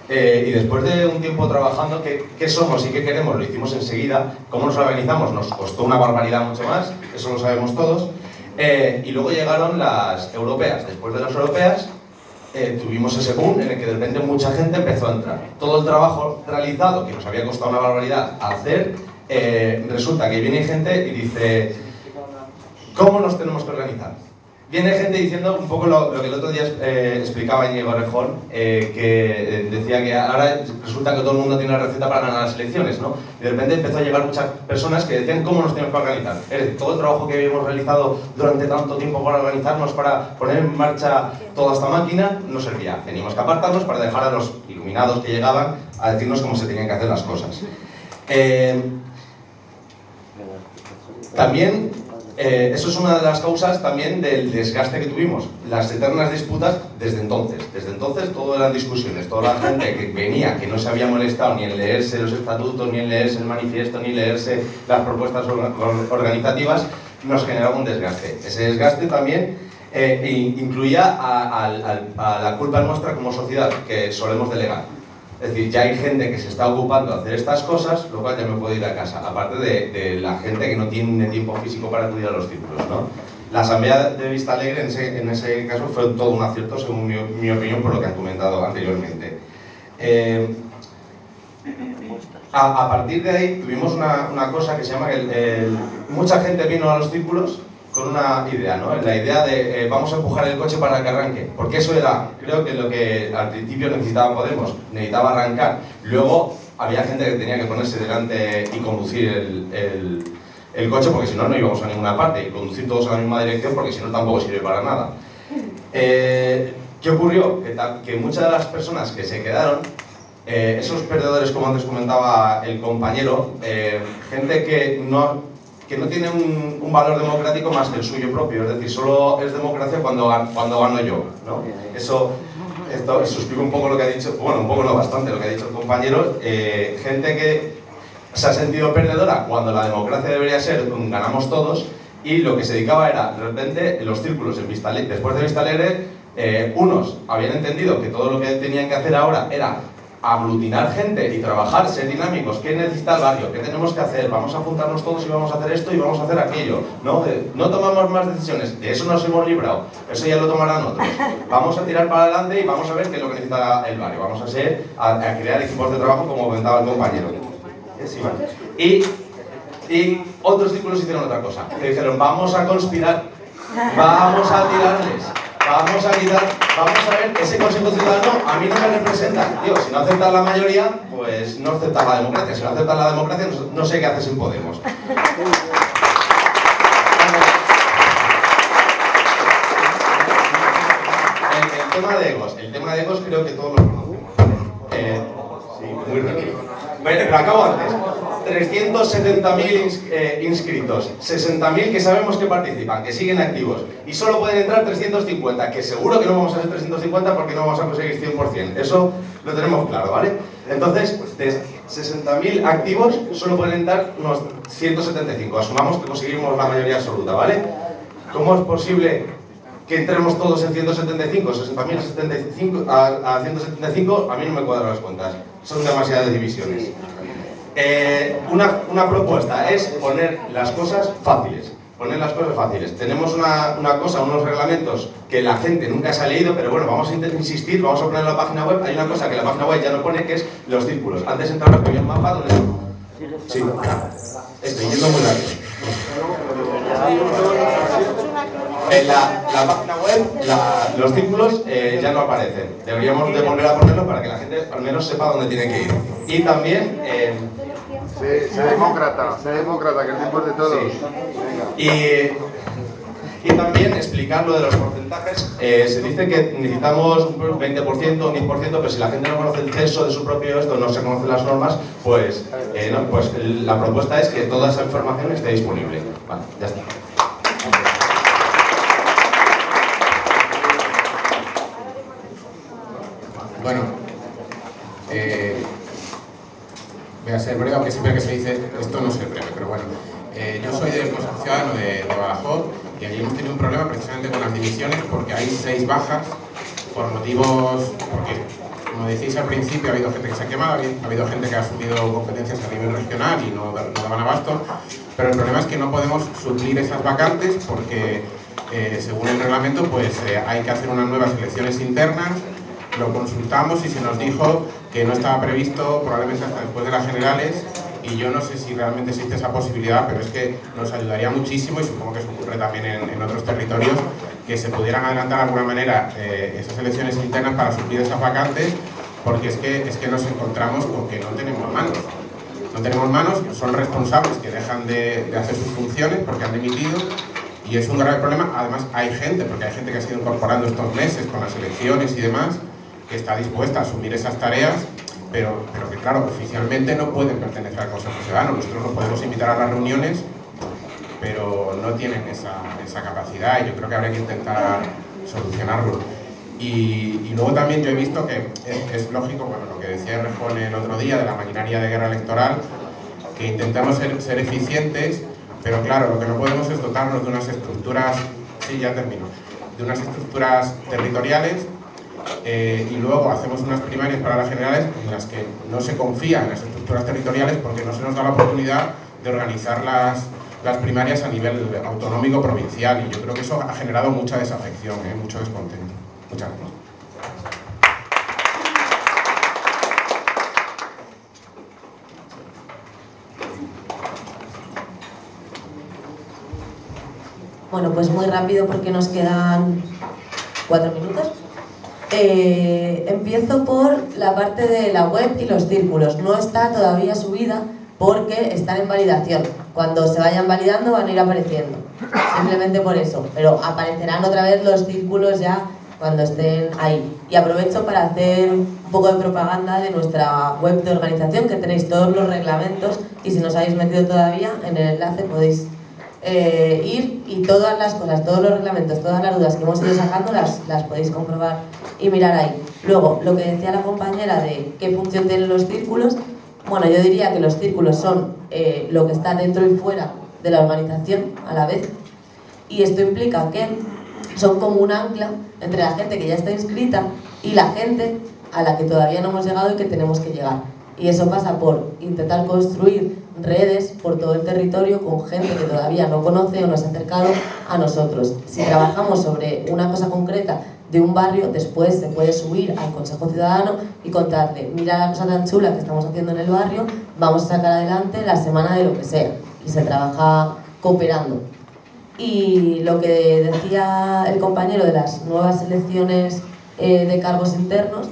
Speaker 17: Y después de un tiempo trabajando, ¿qué somos y qué queremos? Lo hicimos enseguida. ¿Cómo nos organizamos? Nos costó una barbaridad mucho más, eso lo sabemos todos. Y luego llegaron las europeas. Después de las europeas, tuvimos ese boom en el que de repente mucha gente empezó a entrar. Todo el trabajo realizado, que nos había costado una barbaridad hacer, resulta que viene gente y dice, ¿cómo nos tenemos que organizar? Viene gente diciendo un poco lo que el otro día explicaba Íñigo Rejón, que decía que ahora resulta que todo el mundo tiene una receta para ganar las elecciones, ¿no? Y de repente empezó a llegar muchas personas que decían cómo nos tenemos que organizar. Es decir, todo el trabajo que habíamos realizado durante tanto tiempo para organizarnos, para poner en marcha toda esta máquina, no servía. Teníamos que apartarnos para dejar a los iluminados que llegaban a decirnos cómo se tenían que hacer las cosas. También... eso es una de las causas también del desgaste que tuvimos, las eternas disputas desde entonces. Desde entonces todo eran discusiones, toda la gente que venía, que no se había molestado ni en leerse los estatutos, ni en leerse el manifiesto, ni leerse las propuestas organizativas, nos generaba un desgaste. Ese desgaste también incluía a la culpa nuestra como sociedad, que solemos delegar. Es decir, ya hay gente que se está ocupando de hacer estas cosas, lo cual ya me puedo ir a casa. Aparte de la gente que no tiene tiempo físico para acudir a los círculos, ¿no? La asamblea de Vista Alegre en ese caso fue todo un acierto, según mi opinión, por lo que han comentado anteriormente. A partir de ahí tuvimos una cosa que se llama que mucha gente vino a los círculos con una idea, ¿no? La idea de vamos a empujar el coche para que arranque, porque eso era, creo que lo que al principio necesitaba Podemos, necesitaba arrancar. Luego había gente que tenía que ponerse delante y conducir el coche, porque si no, no íbamos a ninguna parte, y conducir todos a la misma dirección, porque si no tampoco sirve para nada. ¿Qué ocurrió? Que muchas de las personas que se quedaron, esos perdedores, como antes comentaba el compañero, gente que que no tiene un valor democrático más que el suyo propio, es decir, solo es democracia cuando gano yo, ¿no? Esto suscribe un poco lo que ha dicho, bueno, un poco no, bastante lo que ha dicho el compañero, gente que se ha sentido perdedora cuando la democracia debería ser ganamos todos, y lo que se dedicaba era, de repente, los círculos después de Vista Alegre, unos habían entendido que todo lo que tenían que hacer ahora era aglutinar gente y trabajar, ser dinámicos. ¿Qué necesita el barrio? ¿Qué tenemos que hacer? Vamos a juntarnos todos y vamos a hacer esto y vamos a hacer aquello. No tomamos más decisiones, de eso nos hemos librado, eso ya lo tomarán otros. Vamos a tirar para adelante y vamos a ver qué es lo que necesita el barrio. Vamos a crear equipos de trabajo, como comentaba el compañero. Y otros círculos hicieron otra cosa, que dijeron, vamos a conspirar, vamos a tirarles, vamos a ver, ese Consejo Ciudadano a mí no me representa. Digo, si no aceptas la mayoría, pues no aceptas la democracia. Si no aceptas la democracia, no sé qué haces en Podemos. El tema de egos creo que todos lo conocemos. Sí, muy rápido. Pero acabo antes. 370.000 inscritos, 60.000 que sabemos que participan, que siguen activos, y solo pueden entrar 350, que seguro que no vamos a ser 350 porque no vamos a conseguir 100%, eso lo tenemos claro, ¿vale? Entonces, de 60.000 activos solo pueden entrar unos 175, asumamos que conseguimos la mayoría absoluta, ¿vale? ¿Cómo es posible que entremos todos en 175, 60.000 a 175? A mí no me cuadran las cuentas, son demasiadas divisiones. Una propuesta es poner las cosas fáciles. Tenemos unos reglamentos que la gente nunca se ha leído, pero bueno, vamos a insistir, vamos a poner en la página web. Hay una cosa que la página web ya no pone, que es los círculos. Antes entraba que había un mapa donde... Sí, estoy yendo muy rápido. En la página web, los círculos ya no aparecen. Deberíamos de volver a ponerlo para que la gente al menos sepa dónde tiene que ir. Y también...
Speaker 18: Sé demócrata, que el tiempo es de todos.
Speaker 17: Sí. Y también explicar lo de los porcentajes. Se dice que necesitamos un 20%, un 10%, pero si la gente no conoce el censo de su propio esto, no se conocen las normas, pues la propuesta es que toda esa información esté disponible. Vale, ya está.
Speaker 19: Bueno, voy a ser breve, aunque siempre que se dice esto no es breve, pero bueno. Yo soy del Consejo Ciudadano de Badajoz y allí hemos tenido un problema precisamente con las divisiones porque hay 6 bajas por motivos, porque como decís al principio ha habido gente que se ha quemado, ha habido gente que ha asumido competencias a nivel regional y no daban abasto, pero el problema es que no podemos suplir esas vacantes porque según el reglamento pues hay que hacer unas nuevas elecciones internas. Lo consultamos y se nos dijo que no estaba previsto probablemente hasta después de las generales y yo no sé si realmente existe esa posibilidad, pero es que nos ayudaría muchísimo y supongo que eso ocurre también en otros territorios, que se pudieran adelantar de alguna manera esas elecciones internas para suplir esas vacantes, porque es que nos encontramos con que no tenemos manos. No tenemos manos, son responsables que dejan de hacer sus funciones porque han dimitido. Y es un grave problema. Además hay gente, porque hay gente que ha sido incorporando estos meses con las elecciones y demás, que está dispuesta a asumir esas tareas, pero que claro, oficialmente no pueden pertenecer al Consejo Ciudadano. Nosotros los podemos invitar a las reuniones, pero no tienen esa capacidad y yo creo que habría que intentar solucionarlo. Y luego también yo he visto que es lógico, bueno, lo que decía Rejón el otro día de la maquinaria de guerra electoral, que intentamos ser eficientes, pero claro, lo que no podemos es dotarnos de unas estructuras, sí, ya termino, de unas estructuras territoriales y luego hacemos unas primarias para las generales en las que no se confía en las estructuras territoriales porque no se nos da la oportunidad de organizar las primarias a nivel autonómico provincial y yo creo que eso ha generado mucha desafección, mucho descontento. Muchas gracias.
Speaker 2: Bueno, pues muy rápido porque nos quedan 4 minutos. Empiezo por la parte de la web y los círculos. No está todavía subida porque están en validación. Cuando se vayan validando van a ir apareciendo. Simplemente por eso. Pero aparecerán otra vez los círculos ya cuando estén ahí. Y aprovecho para hacer un poco de propaganda de nuestra web de organización, que tenéis todos los reglamentos y si no os habéis metido todavía, en el enlace podéis ir y todas las cosas, todos los reglamentos, todas las dudas que hemos ido sacando las podéis comprobar y mirar ahí. Luego, lo que decía la compañera de qué función tienen los círculos, bueno, yo diría que los círculos son lo que está dentro y fuera de la organización a la vez, y esto implica que son como un ancla entre la gente que ya está inscrita y la gente a la que todavía no hemos llegado y que tenemos que llegar. Y eso pasa por intentar construir redes por todo el territorio con gente que todavía no conoce o no se ha acercado a nosotros. Si trabajamos sobre una cosa concreta de un barrio, después se puede subir al Consejo Ciudadano y contarle: mira la cosa tan chula que estamos haciendo en el barrio, vamos a sacar adelante la semana de lo que sea. Y se trabaja cooperando. Y lo que decía el compañero de las nuevas elecciones de cargos internos,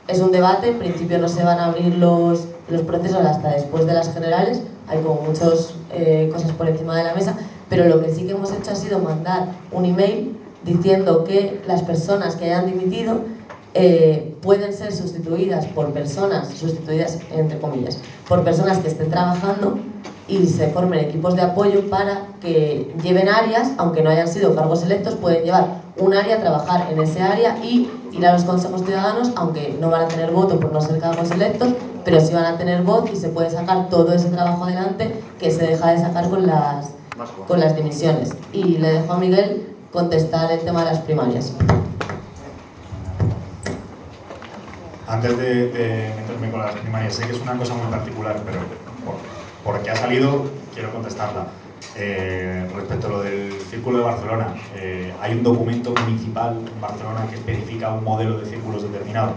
Speaker 2: es un debate. En principio no se van a abrir los procesos hasta después de las generales, hay como muchas cosas por encima de la mesa, pero lo que sí que hemos hecho ha sido mandar un email diciendo que las personas que hayan dimitido pueden ser sustituidas por personas, sustituidas entre comillas, por personas que estén trabajando y se formen equipos de apoyo para que lleven áreas, aunque no hayan sido cargos electos, pueden llevar un área, trabajar en ese área y ir a los consejos ciudadanos, aunque no van a tener voto por no ser cargos electos, pero sí van a tener voz y se puede sacar todo ese trabajo adelante que se deja de sacar con las dimisiones. Y le dejo a Miguel contestar el tema de las primarias.
Speaker 1: Antes de meterme con las primarias, sé que es una cosa muy particular, pero porque ha salido, quiero contestarla. Respecto a lo del Círculo de Barcelona, hay un documento municipal en Barcelona que especifica un modelo de círculos determinado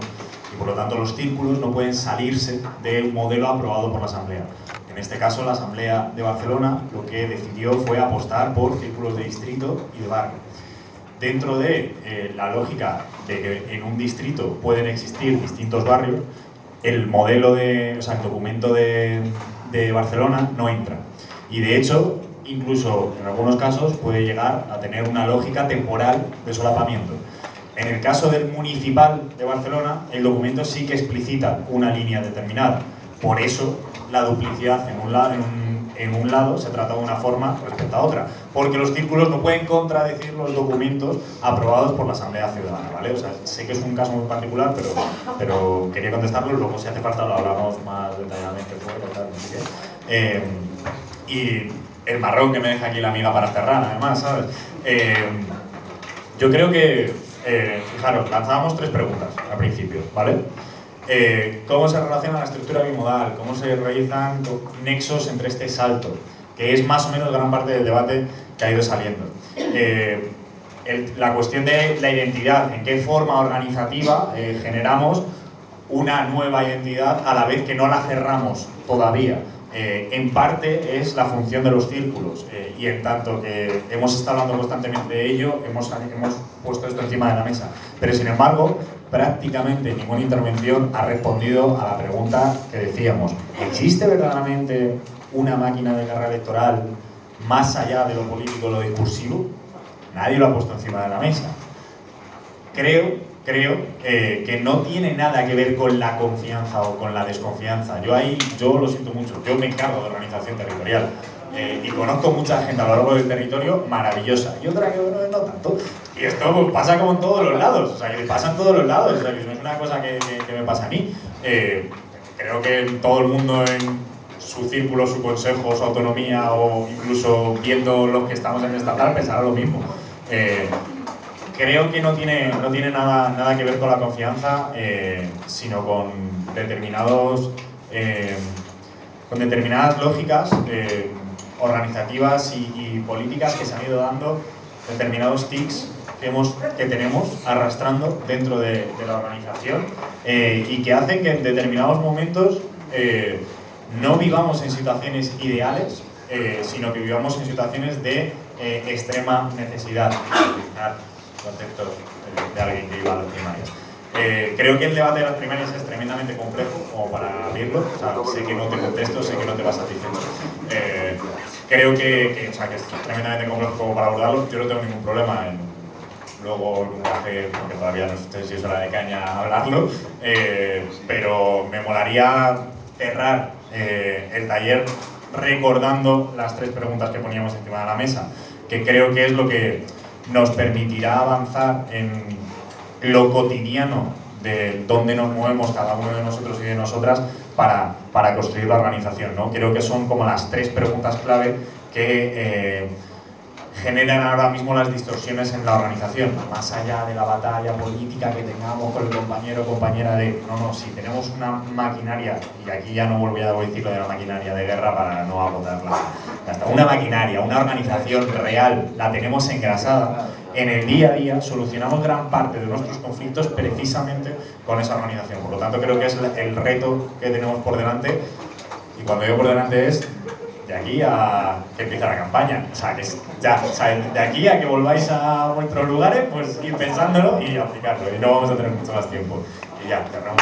Speaker 1: y por lo tanto los círculos no pueden salirse de un modelo aprobado por la Asamblea. En este caso, la Asamblea de Barcelona lo que decidió fue apostar por círculos de distrito y de barrio. Dentro de la lógica de que en un distrito pueden existir distintos barrios, el modelo el documento de Barcelona no entra. Y de hecho, incluso en algunos casos puede llegar a tener una lógica temporal de solapamiento. En el caso del municipal de Barcelona, el documento sí que explicita una línea determinada. Por eso, la duplicidad en un lado se trata de una forma respecto a otra, porque los círculos no pueden contradecir los documentos aprobados por la Asamblea Ciudadana, ¿vale? O sea, sé que es un caso muy particular, pero quería contestarlo, luego si hace falta lo hablamos más detalladamente fuera, tal, no sé qué. Y el marrón que me deja aquí la amiga para cerrar, además, ¿sabes? Yo creo que, fijaros, lanzábamos 3 preguntas al principio, ¿vale? ¿Cómo se relaciona la estructura bimodal? ¿Cómo se realizan nexos entre este salto? Que es más o menos gran parte del debate que ha ido saliendo. La cuestión de la identidad, ¿en qué forma organizativa generamos una nueva identidad a la vez que no la cerramos todavía? En parte es la función de los círculos y en tanto que hemos estado hablando constantemente de ello, hemos puesto esto encima de la mesa. Pero sin embargo, prácticamente ninguna intervención ha respondido a la pregunta que decíamos: ¿existe verdaderamente una máquina de guerra electoral más allá de lo político, lo discursivo? Nadie lo ha puesto encima de la mesa. Creo que no tiene nada que ver con la confianza o con la desconfianza. Yo lo siento mucho, yo me encargo de organización territorial y conozco mucha gente a lo largo del territorio maravillosa y otra que no tanto. Y esto pues, pasa como en todos los lados, o sea, que pasa en todos los lados, o sea, que no es una cosa que me pasa a mí. Creo que todo el mundo en su círculo, su consejo, su autonomía o incluso viendo los que estamos en estatal pensará lo mismo. Creo que no tiene nada que ver con la confianza, sino con determinadas lógicas organizativas y políticas que se han ido dando, determinados tics que tenemos arrastrando dentro de la organización y que hacen que en determinados momentos no vivamos en situaciones ideales, sino que vivamos en situaciones de extrema necesidad. Concepto de alguien que iba a las primarias. Creo que el debate de las primarias es tremendamente complejo como para abrirlo. O sea, sé que no te contesto, sé que no te vas satisfecho. Creo que es tremendamente complejo como para abordarlo. Yo no tengo ningún problema en luego en un café, porque todavía no sé si es hora de caña hablarlo, pero me molaría cerrar el taller recordando las 3 preguntas que poníamos encima de la mesa, que creo que es lo que nos permitirá avanzar en lo cotidiano de dónde nos movemos cada uno de nosotros y de nosotras para construir la organización, ¿no? Creo que son como las 3 preguntas clave que generan ahora mismo las distorsiones en la organización, más allá de la batalla política que tengamos con el compañero o compañera de no, si tenemos una maquinaria, y aquí ya no volví a decir lo de la maquinaria de guerra para no agotarla, hasta una maquinaria, una organización real, la tenemos engrasada, en el día a día solucionamos gran parte de nuestros conflictos precisamente con esa organización. Por lo tanto, creo que es el reto que tenemos por delante, y cuando digo por delante es de aquí a que empiece la campaña, o sea, que es ya, o sea, de aquí a que volváis a vuestros lugares, pues ir pensándolo y aplicarlo, y no vamos a tener mucho más tiempo. Y ya, cerramos.